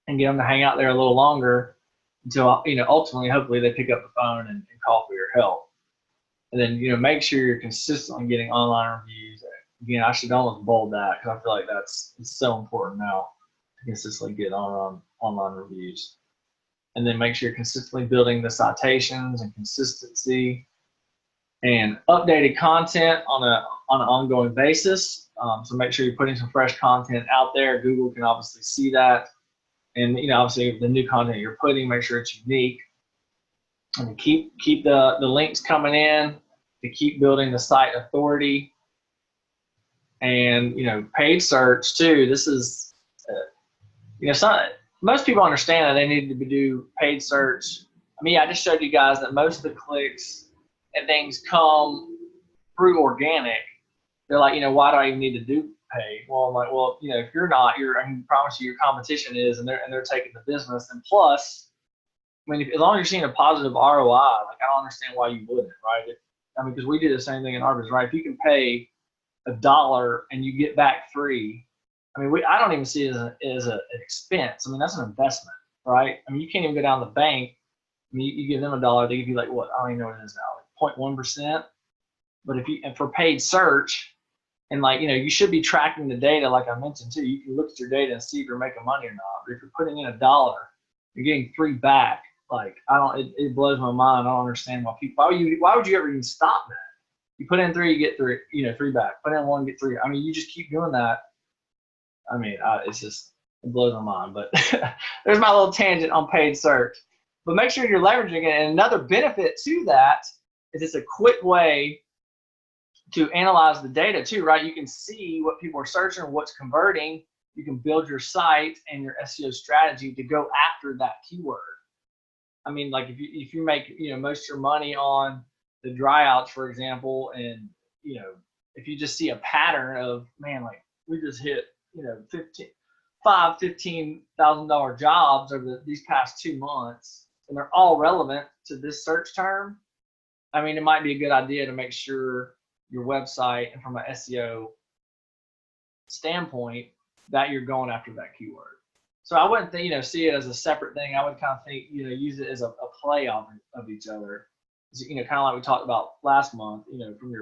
and get them to hang out there a little longer until, ultimately, hopefully they pick up the phone and call for your help. And then, make sure you're consistently getting online reviews. Again, I should almost bold that because I feel like it's so important now to consistently get online reviews. And then make sure you're consistently building the citations and consistency and updated content on an ongoing basis. So make sure you're putting some fresh content out there. Google can obviously see that. And obviously the new content you're putting, make sure it's unique. And keep the links coming in to keep building the site authority. And paid search too. This is most people understand that they need to do paid search. I just showed you guys that most of the clicks and things come through organic. They're like, why do I even need to do paid? Well, I'm like, well, if you're not, I can promise you your competition is, and they're taking the business. And plus, as long as you're seeing a positive ROI, like, I don't understand why you wouldn't, right? Because we do the same thing in our business, right? If you can pay $1 and you get back $3, I don't even see it as an expense. That's an investment, right? You can't even go down to the bank. You give them $1, they give you like what? I don't even know what it is now, like 0.1%. But and for paid search, and you should be tracking the data, like I mentioned too. You can look at your data and see if you're making money or not. But if you're putting in $1, you're getting $3 back. Like, it blows my mind. I don't understand why people. Why would you ever even stop that? You put in 3, you get 3, $3 back. Put in 1, get 3. You just keep doing that. It blows my mind. But there's my little tangent on paid search. But make sure you're leveraging it. And another benefit to that is it's a quick way to analyze the data too, right? You can see what people are searching, what's converting. You can build your site and your SEO strategy to go after that keyword. Like if you make most of your money on the dry outs, for example, and if you just see a pattern of, man, like we just hit $15,000 jobs over these past 2 months, and they're all relevant to this search term. It might be a good idea to make sure your website, and from an SEO standpoint, that you're going after that keyword. So I wouldn't think, see it as a separate thing. I would kind of think, use it as a play of each other. Kind of like we talked about last month, from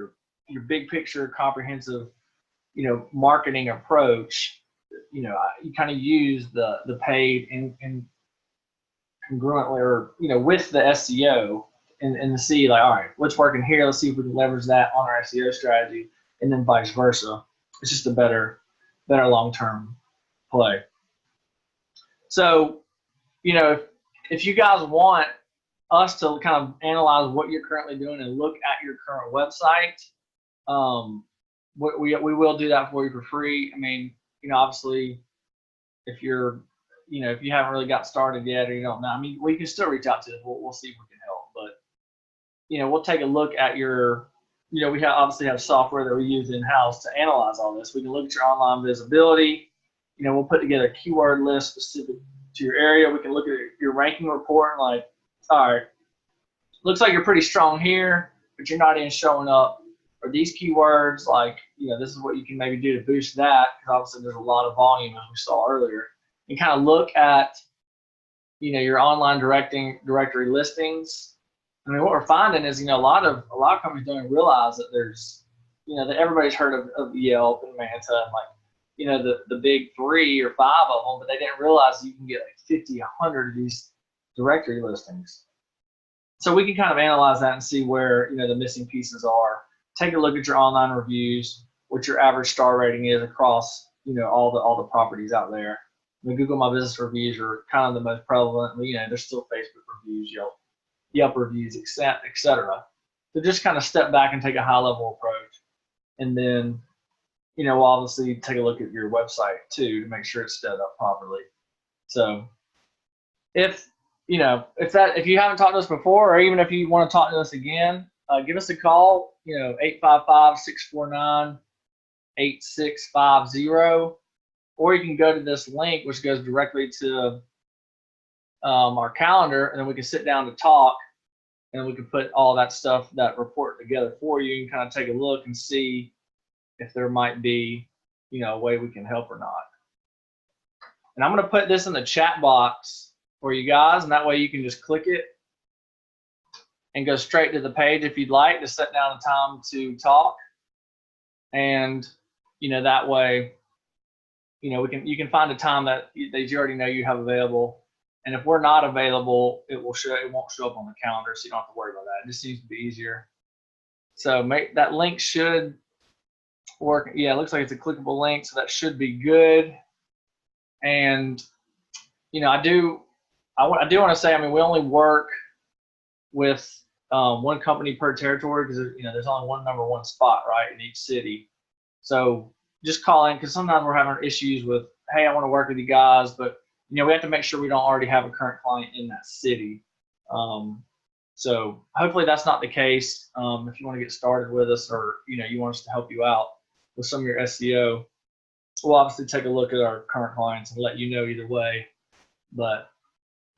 your big picture, comprehensive, marketing approach, you kind of use the paid and congruently, or, with the SEO, and to see, like, all right, what's working here? Let's see if we can leverage that on our SEO strategy, and then vice versa. It's just a better long-term play. So, if you guys want us to kind of analyze what you're currently doing and look at your current website, we will do that for you for free. Obviously, if you're, if you haven't really got started yet, or you don't know, we can still reach out to us. We'll see if we can help. But, we'll take a look at your, we obviously have software that we use in-house to analyze all this. We can look at your online visibility. We'll put together a keyword list specific to your area. We can look at your ranking report and, like, all right, looks like you're pretty strong here, but you're not even showing up for these keywords. Like, this is what you can maybe do to boost that, because obviously there's a lot of volume, as we saw earlier. And kind of look at, your online directory listings. What we're finding is, a lot of companies don't even realize that there's, that everybody's heard of Yelp and Manta, and, like, you know, the big 3 or 5 of them, but they didn't realize you can get like 50, 100 of these directory listings. So we can kind of analyze that and see where, you know, the missing pieces are. Take a look at your online reviews, what your average star rating is across, you know, all the properties out there. The Google My Business reviews are kind of the most prevalent. You know, there's still Facebook reviews, Yelp reviews, etc. So just kind of step back and take a high-level approach, and then, you know, we'll obviously take a look at your website too to make sure it's set up properly. So if you know, if you haven't talked to us before, or even if you want to talk to us again, give us a call. You know, 855-649-8650, or you can go to this link, which goes directly to our calendar, and then we can sit down to talk, and we can put all that stuff, that report together for you, and kind of take a look and see if there might be, you know, a way we can help or not. And I'm going to put this in the chat box for you guys, and that way you can just click it and go straight to the page if you'd like to set down a time to talk. And, you know, that way, you know, you can find a time that you already know you have available. And if we're not available, it won't show up on the calendar, so you don't have to worry about that. It just seems to be easier. So that link should work. Yeah, it looks like it's a clickable link, so that should be good. And, you know, I do want to say, I mean, we only work with one company per territory, because, you know, there's only one number one spot, right, in each city. So just call in, because sometimes we're having issues with, hey, I want to work with you guys, but, you know, we have to make sure we don't already have a current client in that city. So hopefully that's not the case. If you want to get started with us, or, you know, you want us to help you out with some of your SEO, we'll obviously take a look at our current clients and let you know either way. But,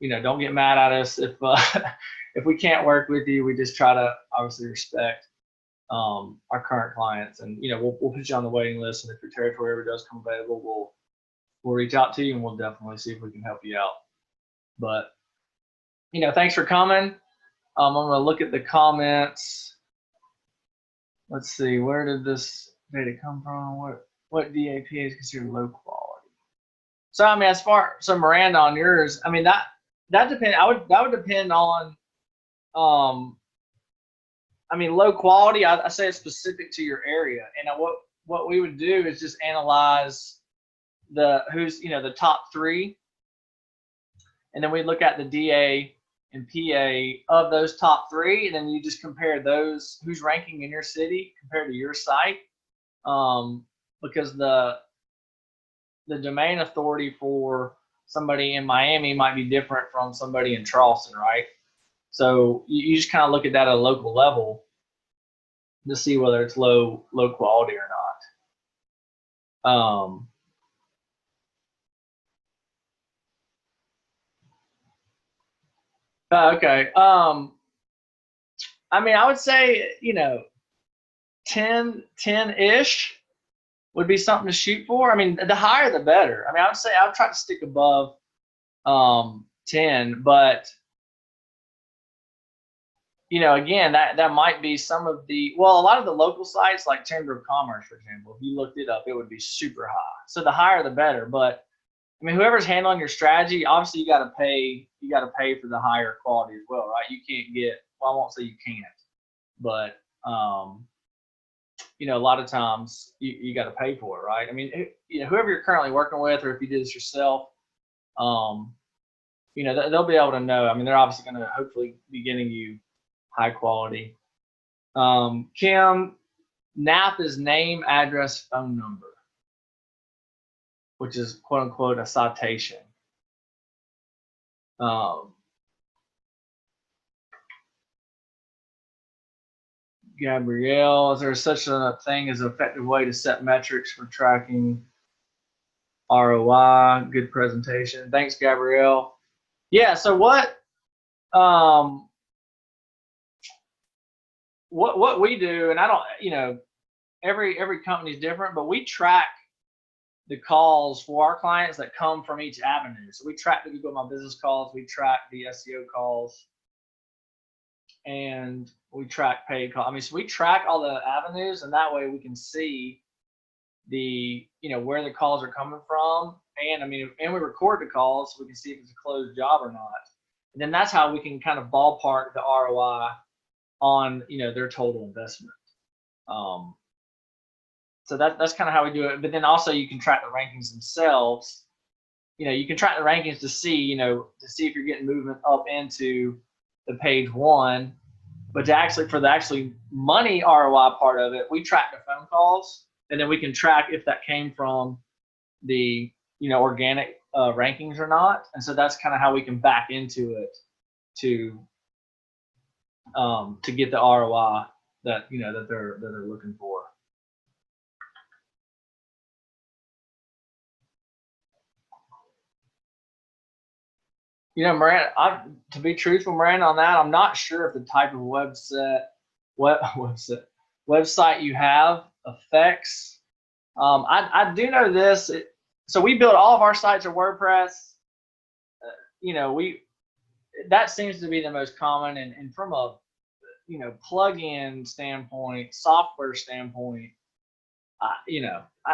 you know, don't get mad at us if if we can't work with you. We just try to obviously respect our current clients, and, you know, we'll put you on the waiting list, and if your territory ever does come available, we'll reach out to you, and we'll definitely see if we can help you out. But, you know, thanks for coming. I'm going to look at the comments. Let's see, where did this data come from? What DAP is considered low quality? So, I mean, so Miranda, on yours, I mean, that depends. That would depend on, I mean, low quality. I say it's specific to your area, and what we would do is just analyze the top 3, and then we look at the DA and PA of those top 3, and then you just compare those, who's ranking in your city compared to your site, because the domain authority for somebody in Miami might be different from somebody in Charleston, right? So you just kind of look at that at a local level to see whether it's low quality or not. Okay. I mean, I would say, you know, 10-ish would be something to shoot for. I mean, the higher the better. I mean, I would say I would try to stick above 10, but, you know, again, that might be some of a lot of the local sites, like Chamber of Commerce, for example, if you looked it up, it would be super high. So the higher the better. But, I mean, whoever's handling your strategy, obviously you got to pay for the higher quality as well, right? You can't get, well, I won't say you can't, but, you know, a lot of times you got to pay for it, right? I mean, you know, whoever you're currently working with, or if you do this yourself, you know, they'll be able to know. I mean, they're obviously going to hopefully be getting you high quality. Kim, NAP is name, address, phone number, which is quote unquote a citation. Gabrielle, is there such a thing as an effective way to set metrics for tracking ROI? Good presentation. Thanks, Gabrielle. Yeah, so what we do, and I don't, you know, every company is different, but we track the calls for our clients that come from each avenue. So we track the Google My Business calls, we track the SEO calls, and we track paid calls. I mean, so we track all the avenues, and that way we can see the, where the calls are coming from, and and we record the calls so we can see if it's a closed job or not. And then that's how we can kind of ballpark the ROI on, their total investment. So that's kind of how we do it. But then also you can track the rankings themselves. You can track the rankings to see, if you're getting movement up into the page one. But for the money ROI part of it, we track the phone calls, and then we can track if that came from the, organic rankings or not. And so that's kind of how we can back into it to get the ROI that that they're looking for. Miranda, to be truthful, Miranda, on that, I'm not sure if the type of website you have affects. I do know this. So we build all of our sites are WordPress. That seems to be the most common, and from a plug-in standpoint, software standpoint,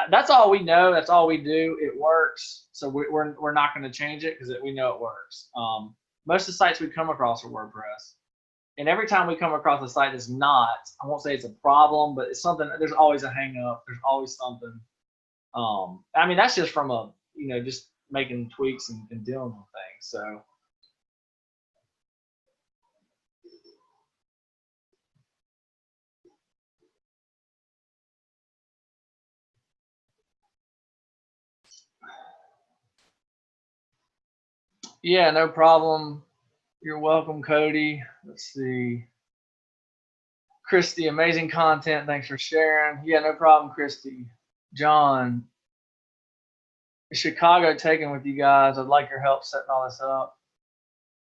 that's all we know. That's all we do. It works, so we're not going to change it because we know it works. Most of the sites we come across are WordPress, and every time we come across a site that's not, I won't say it's a problem, but it's something. There's always a hang up. There's always something. That's just from just making tweaks and dealing with things. So. Yeah, no problem. You're welcome, Cody. Let's see. Christy, amazing content. Thanks for sharing. Yeah, no problem, Christy. John, Chicago taken with you guys. I'd like your help setting all this up.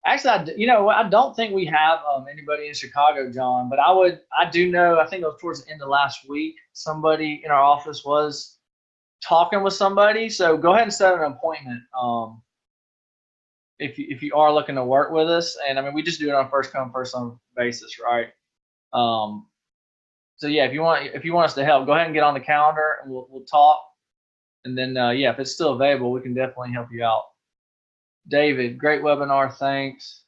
Actually, I don't think we have anybody in Chicago, John, but I do know, I think it was towards the end of last week, somebody in our office was talking with somebody. So go ahead and set an appointment. If you are looking to work with us, and we just do it on first come first served basis, right? So yeah, if you want us to help, go ahead and get on the calendar, and we'll talk. And then yeah, if it's still available, we can definitely help you out. David, great webinar, thanks.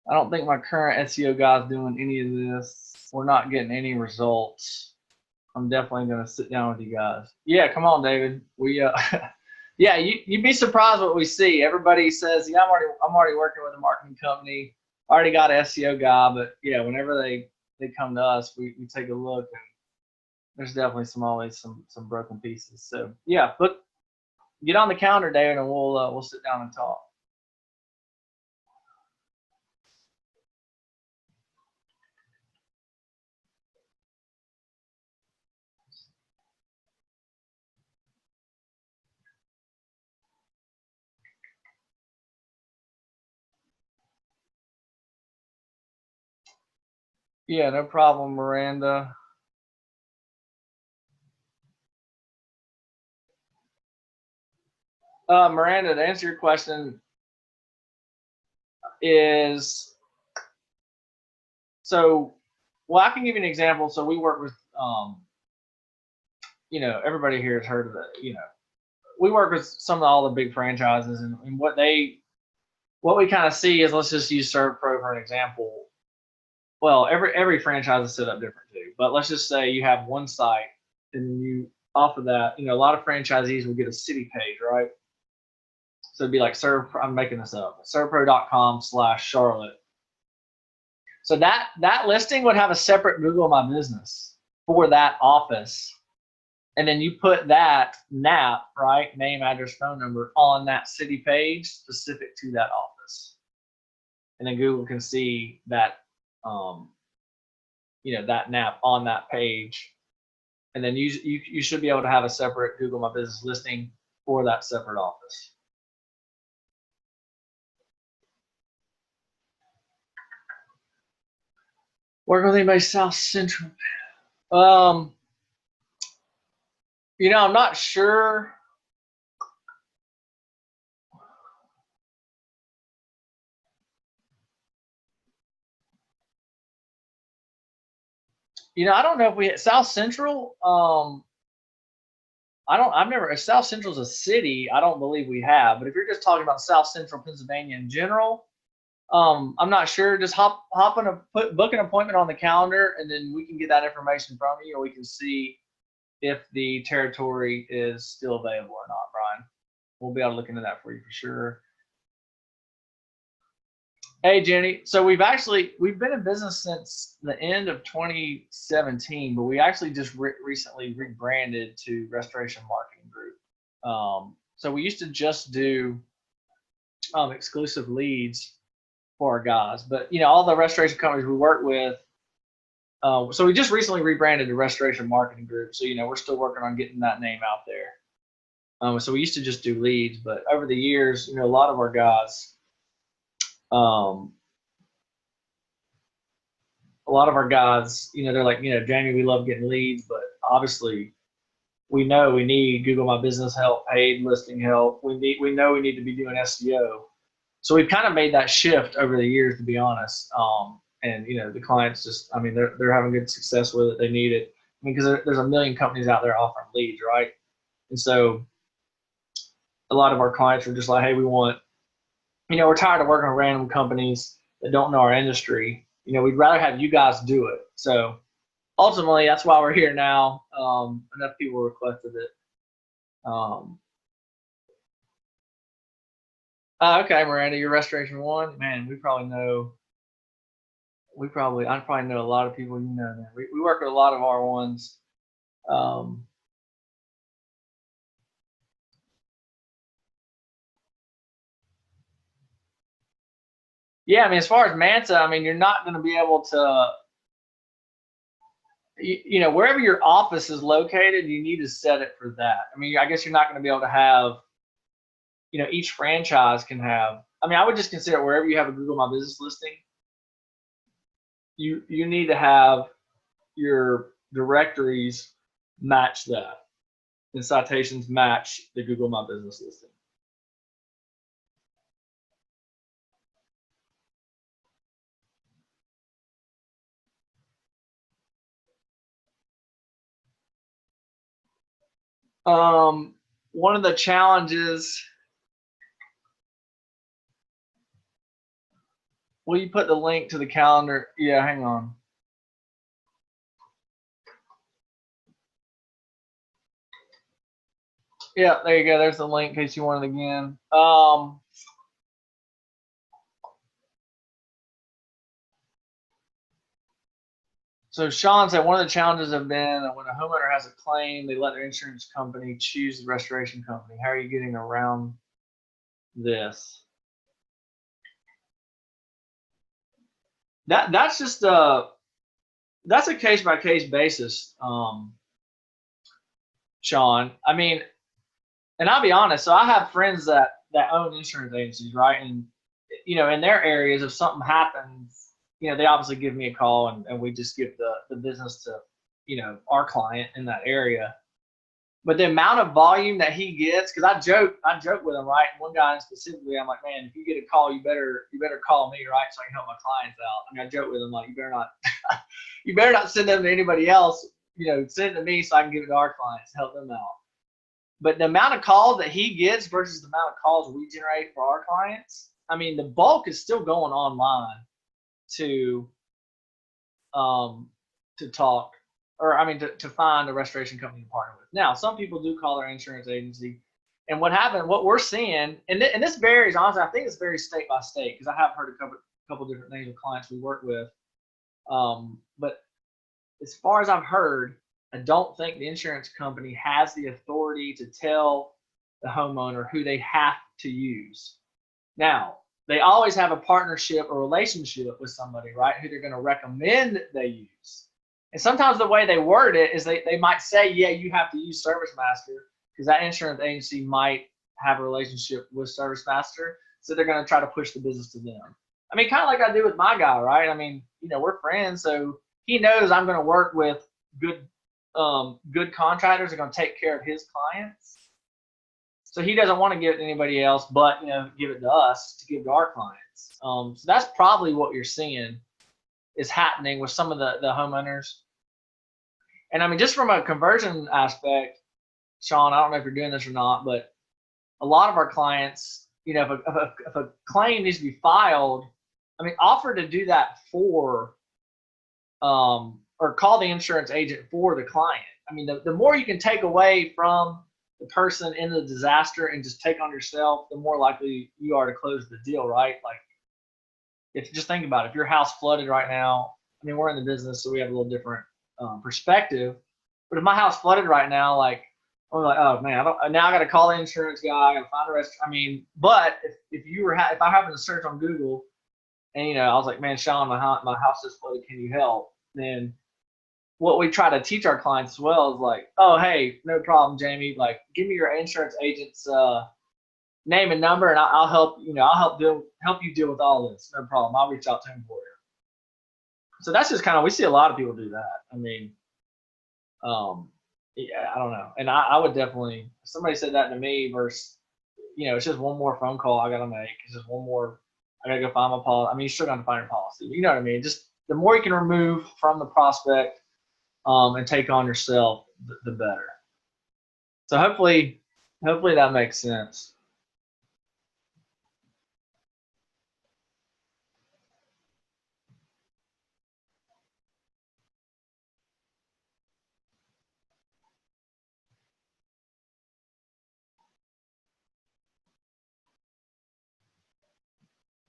I don't think my current SEO guy's doing any of this. We're not getting any results. I'm definitely gonna sit down with you guys. Yeah, come on, David. We yeah, you'd be surprised what we see. Everybody says, yeah, I'm already working with a marketing company. I already got an SEO guy, but yeah, whenever they come to us, we take a look, and there's definitely always some broken pieces. So yeah, get on the calendar, David, and we'll sit down and talk. Yeah, no problem, Miranda. Miranda, to answer your question, is so. Well, I can give you an example. So we work with, everybody here has heard of it. We work with all the big franchises, and what we kind of see is, let's just use SERVPRO for an example. Well, every franchise is set up different too, but let's just say you have one site, and you off of that, a lot of franchisees will get a city page, right? So it'd be like I'm making this up, servpro.com/Charlotte. So that listing would have a separate Google My Business for that office. And then you put that NAP, right, name, address, phone number, on that city page specific to that office. And then Google can see that, that NAP on that page. And then you should be able to have a separate Google My Business listing for that separate office. Working with anybody South Central? I'm not sure. I don't know if we South Central. I've never, if South Central's a city, I don't believe we have, but if you're just talking about South Central Pennsylvania in general, I'm not sure. Just book an appointment on the calendar, and then we can get that information from you, or we can see if the territory is still available or not, Brian. We'll be able to look into that for you for sure. Hey, Jenny. So we've been in business since the end of 2017, but we actually just recently rebranded to Restoration Marketing Group. So we used to just do exclusive leads for our guys, but all the restoration companies we work with. So we just recently rebranded to Restoration Marketing Group. So we're still working on getting that name out there. So we used to just do leads, but over the years, a lot of our guys. A lot of our guys, they're like, Jamie, we love getting leads, but obviously we know we need Google My Business help, paid listing help. We know we need to be doing SEO. So we've kind of made that shift over the years, to be honest. And the clients just, they're having good success with it. They need it. Because there's a million companies out there offering leads, right? And so a lot of our clients are just like, hey, we want, we're tired of working with random companies that don't know our industry. We'd rather have you guys do it. So ultimately, that's why we're here now. Enough people requested it. Okay, Miranda, you're Restoration One. Man, I probably know a lot of people now. We work with a lot of R1s. Yeah, as far as Manta, you're not going to be able to, wherever your office is located, you need to set it for that. I guess you're not going to be able to have, each franchise can have, I would just consider wherever you have a Google My Business listing, you need to have your directories match that, and citations match the Google My Business listing. One of the challenges, will you put the link to the calendar? Yeah, hang on. Yeah, there you go. There's the link in case you want it again. So Sean said one of the challenges have been that when a homeowner has a claim, they let their insurance company choose the restoration company. How are you getting around this? That's just that's a case by case basis, Sean. And I'll be honest. So I have friends that own insurance agencies, right? And in their areas, if something happens, they obviously give me a call, and we just give the business to our client in that area. But the amount of volume that he gets, because I joke with him, right? One guy specifically, I'm like, man, if you get a call, you better call me, right? So I can help my clients out. I joke with him like, you better not send them to anybody else. Send it to me so I can give it to our clients, help them out. But the amount of calls that he gets versus the amount of calls we generate for our clients, the bulk is still going online to talk, or to find a restoration company to partner with. Now, some people do call their insurance agency, and what we're seeing, and this varies, honestly, I think it's very state by state, because I have heard a couple different things with clients we work with. But as far as I've heard, I don't think the insurance company has the authority to tell the homeowner who they have to use. Now, they always have a partnership or relationship with somebody, right, who they're going to recommend they use. And sometimes the way they word it is they might say, yeah, you have to use ServiceMaster, because that insurance agency might have a relationship with ServiceMaster. So they're going to try to push the business to them. Kind of like I do with my guy, right? We're friends, so he knows I'm going to work with good contractors that are going to take care of his clients. So he doesn't want to give it to anybody else, but give it to us to give to our clients. So that's probably what you're seeing is happening with some of the homeowners. And just from a conversion aspect, Sean, I don't know if you're doing this or not, but a lot of our clients, you know, if a claim needs to be filed, I mean, offer to do that for, or call the insurance agent for the client. I mean, the more you can take away from the person in the disaster and just take on yourself, the more likely you are to close the deal, right? Like, if just think about it, if your house flooded right now, I mean, we're in the business, so we have a little different perspective. But if my house flooded right now, like, I'm like, oh man, now I got to call the insurance guy. I got to find the rest. I mean, but if you were if I happened to search on Google and you know I was like, man, Sean, my house is flooded. Can you help? Then what we try to teach our clients as well is like, oh hey, no problem, Jamie. Like, give me your insurance agent's name and number, and I'll help. You know, I'll help you deal with all this. No problem. I'll reach out to him for you. So that's just kind of, we see a lot of people do that. I mean, yeah, I don't know. And I would definitely, if somebody said that to me versus, you know, it's just one more phone call I got to make. It's just one more, I got to go find my policy. I mean, you still got to find your policy. You know what I mean? Just the more you can remove from the prospect and take on yourself, the better. So hopefully that makes sense.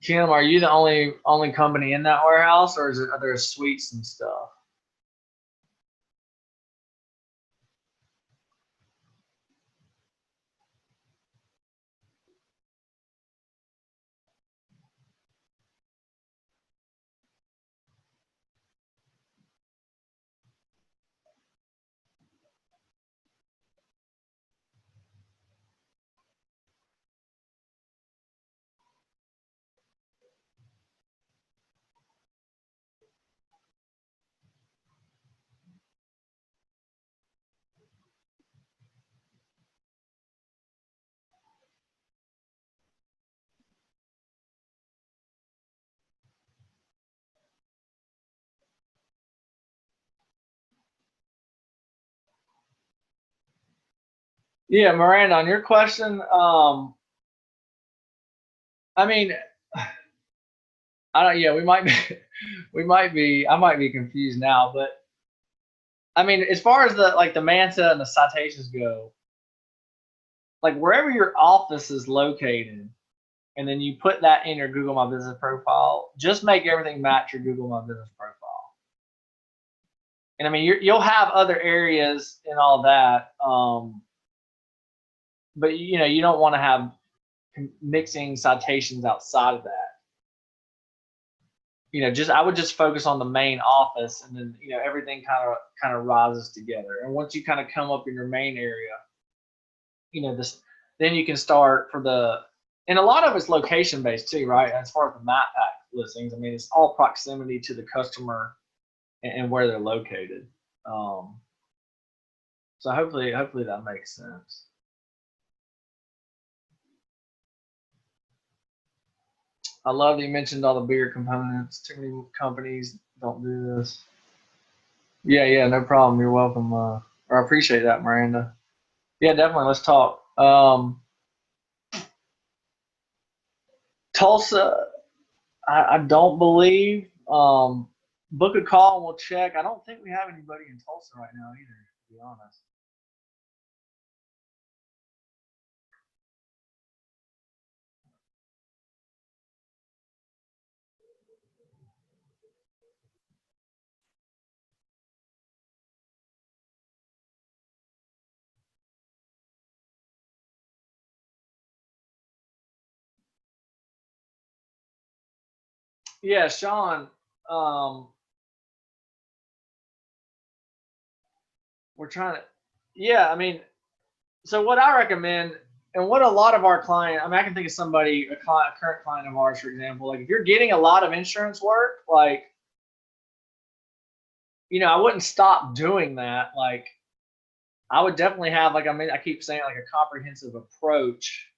Kim, are you the only company in that warehouse, or are there suites and stuff? Yeah, Miranda, on your question, I mean, I don't. Yeah, we might be, I might be confused now, but I mean, as far as the Manta and the citations go, like wherever your office is located, and then you put that in your Google My Business profile, just make everything match your Google My Business profile. And I mean, you'll have other areas and all that, but you know, you don't want to have mixing citations outside of that. You know, I would just focus on the main office, and then you know everything kind of rises together. And once you kind of come up in your main area, you know then you can start for and a lot of it's location based too, right? As far as the map pack listings, I mean, it's all proximity to the customer and where they're located. So hopefully that makes sense. I love that you mentioned all the bigger components. Too many companies don't do this. Yeah, no problem. You're welcome. Or I appreciate that, Miranda. Yeah, definitely. Let's talk. Tulsa, I don't believe. Book a call and we'll check. I don't think we have anybody in Tulsa right now either, to be honest. Yeah, Sean, um, we're trying to, yeah, I mean, so what I recommend, and what a lot of our client, I mean, I can think of somebody, a current client of ours, for example, like if you're getting a lot of insurance work, like, you know, I wouldn't stop doing that. Like, I would definitely have, like, I mean, I keep saying like a comprehensive approach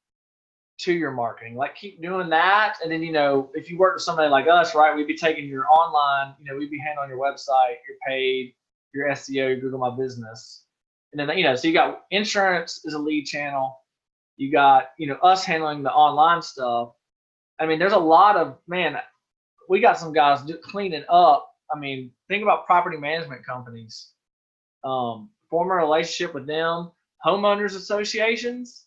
to your marketing. Like, keep doing that. And then, you know, if you work with somebody like us, right, we'd be taking your online, you know, we'd be handling your website, your paid, your SEO, your Google My Business. And then, so you got insurance is a lead channel. You got, us handling the online stuff. I mean, there's a lot of, man, we got some guys cleaning up. I mean, think about property management companies. Form a relationship with them, homeowners associations.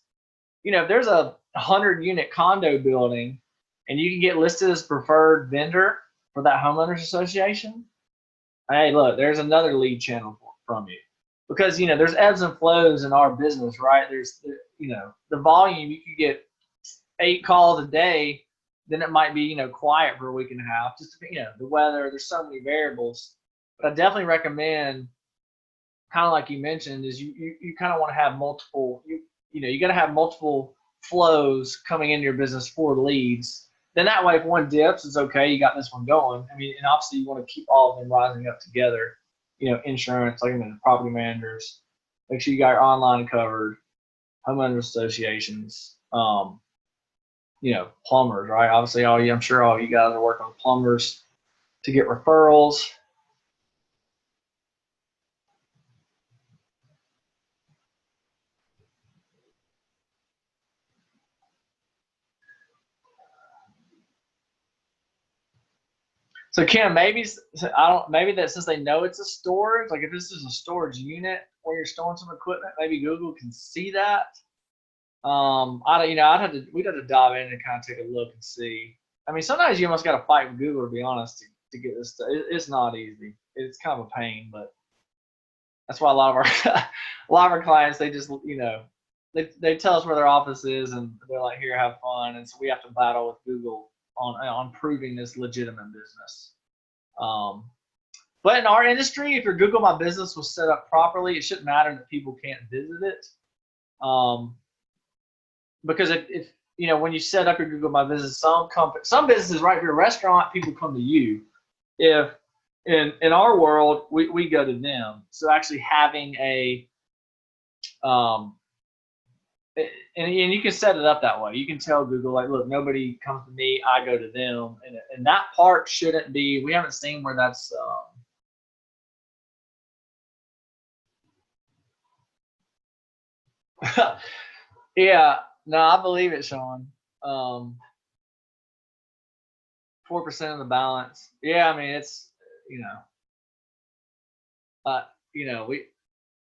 If there's a 100-unit condo building and you can get listed as preferred vendor for that homeowners association, hey, look, there's another lead channel from you. Because, there's ebbs and flows in our business, right? There's, the volume, you could get 8 calls a day, then it might be, quiet for a week and a half. Just, the weather, there's so many variables. But I definitely recommend, kind of like you mentioned, is you kind of want to have multiple, you got to have multiple flows coming into your business for leads. Then that way, if one dips, it's okay. You got this one going. I mean, and obviously you want to keep all of them rising up together. Insurance, like I mentioned, property managers. Make sure you got your online covered. Homeowner associations. Plumbers, right? Obviously, I'm sure all you guys are working with plumbers to get referrals. So Kim, maybe that since they know it's a storage, like if this is a storage unit where you're storing some equipment, maybe Google can see that. We'd have to dive in and kind of take a look and see. I mean, sometimes you almost got to fight with Google, to be honest, to get this stuff. It's not easy. It's kind of a pain, but that's why a lot of our clients, they just they tell us where their office is and they're like, here, have fun, and so we have to battle with Google on proving this legitimate business. But in our industry, if your Google My Business was set up properly, it shouldn't matter that people can't visit it. Because if when you set up your Google My Business, some businesses, right, if you're a restaurant, people come to you. If in our world, we go to them. So actually having a and you can set it up that way. You can tell Google, like, look, nobody comes to me, I go to them, and that part shouldn't be. We haven't seen where that's. Yeah, no, I believe it, Sean. 4% of the balance. Yeah, I mean it's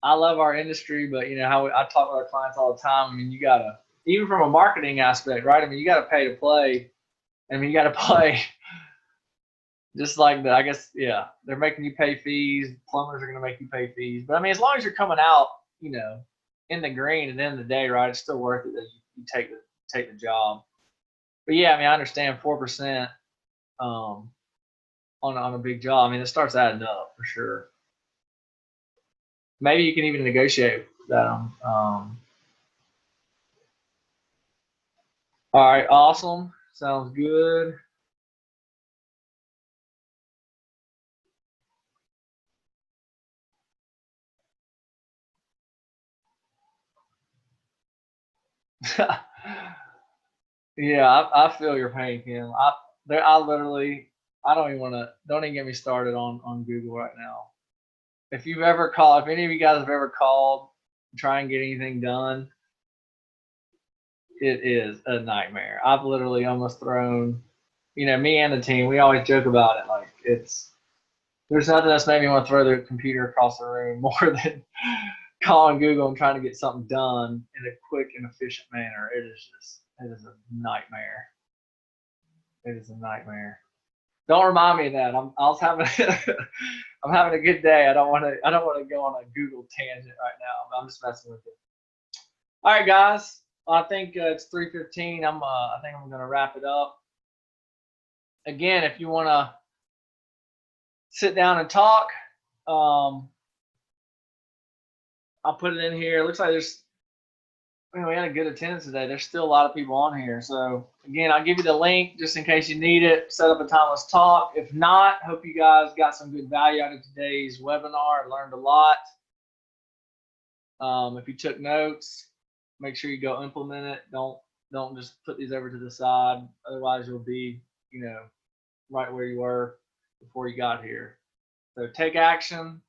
I love our industry, but how I talk with our clients all the time. I mean, you gotta, even from a marketing aspect, right? I mean, you gotta pay to play. I mean, you gotta play just like I guess, yeah, they're making you pay fees. Plumbers are gonna make you pay fees. But I mean, as long as you're coming out, in the green at the end of the day, right? It's still worth it that you take the job. But yeah, I mean, I understand 4% on a big job. I mean, it starts adding up for sure. Maybe you can even negotiate that. All right, awesome. Sounds good. Yeah, I feel your pain, Kim. I literally, I don't even get me started on Google right now. If any of you guys have ever called to try and get anything done, it is a nightmare. I've literally almost thrown, me and the team, we always joke about it. Like there's nothing that's made me want to throw the computer across the room more than calling Google and trying to get something done in a quick and efficient manner. It is a nightmare. It is a nightmare. Don't remind me of that. I'm having a good day. I don't want to go on a Google tangent right now. I'm just messing with you. All right, guys. I think it's 3:15. I think I'm gonna wrap it up. Again, if you want to sit down and talk, I'll put it in here. It looks like we had a good attendance today. There's still a lot of people on here. So again, I'll give you the link just in case you need it. Set up a time, let's talk. If not, hope you guys got some good value out of today's webinar. Learned a lot. If you took notes, make sure you go implement it. Don't just put these over to the side. Otherwise, you'll be, right where you were before you got here. So take action.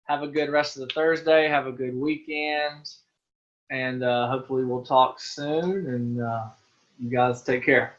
have a good rest of the Thursday. Have a good weekend. And hopefully we'll talk soon. And you guys take care.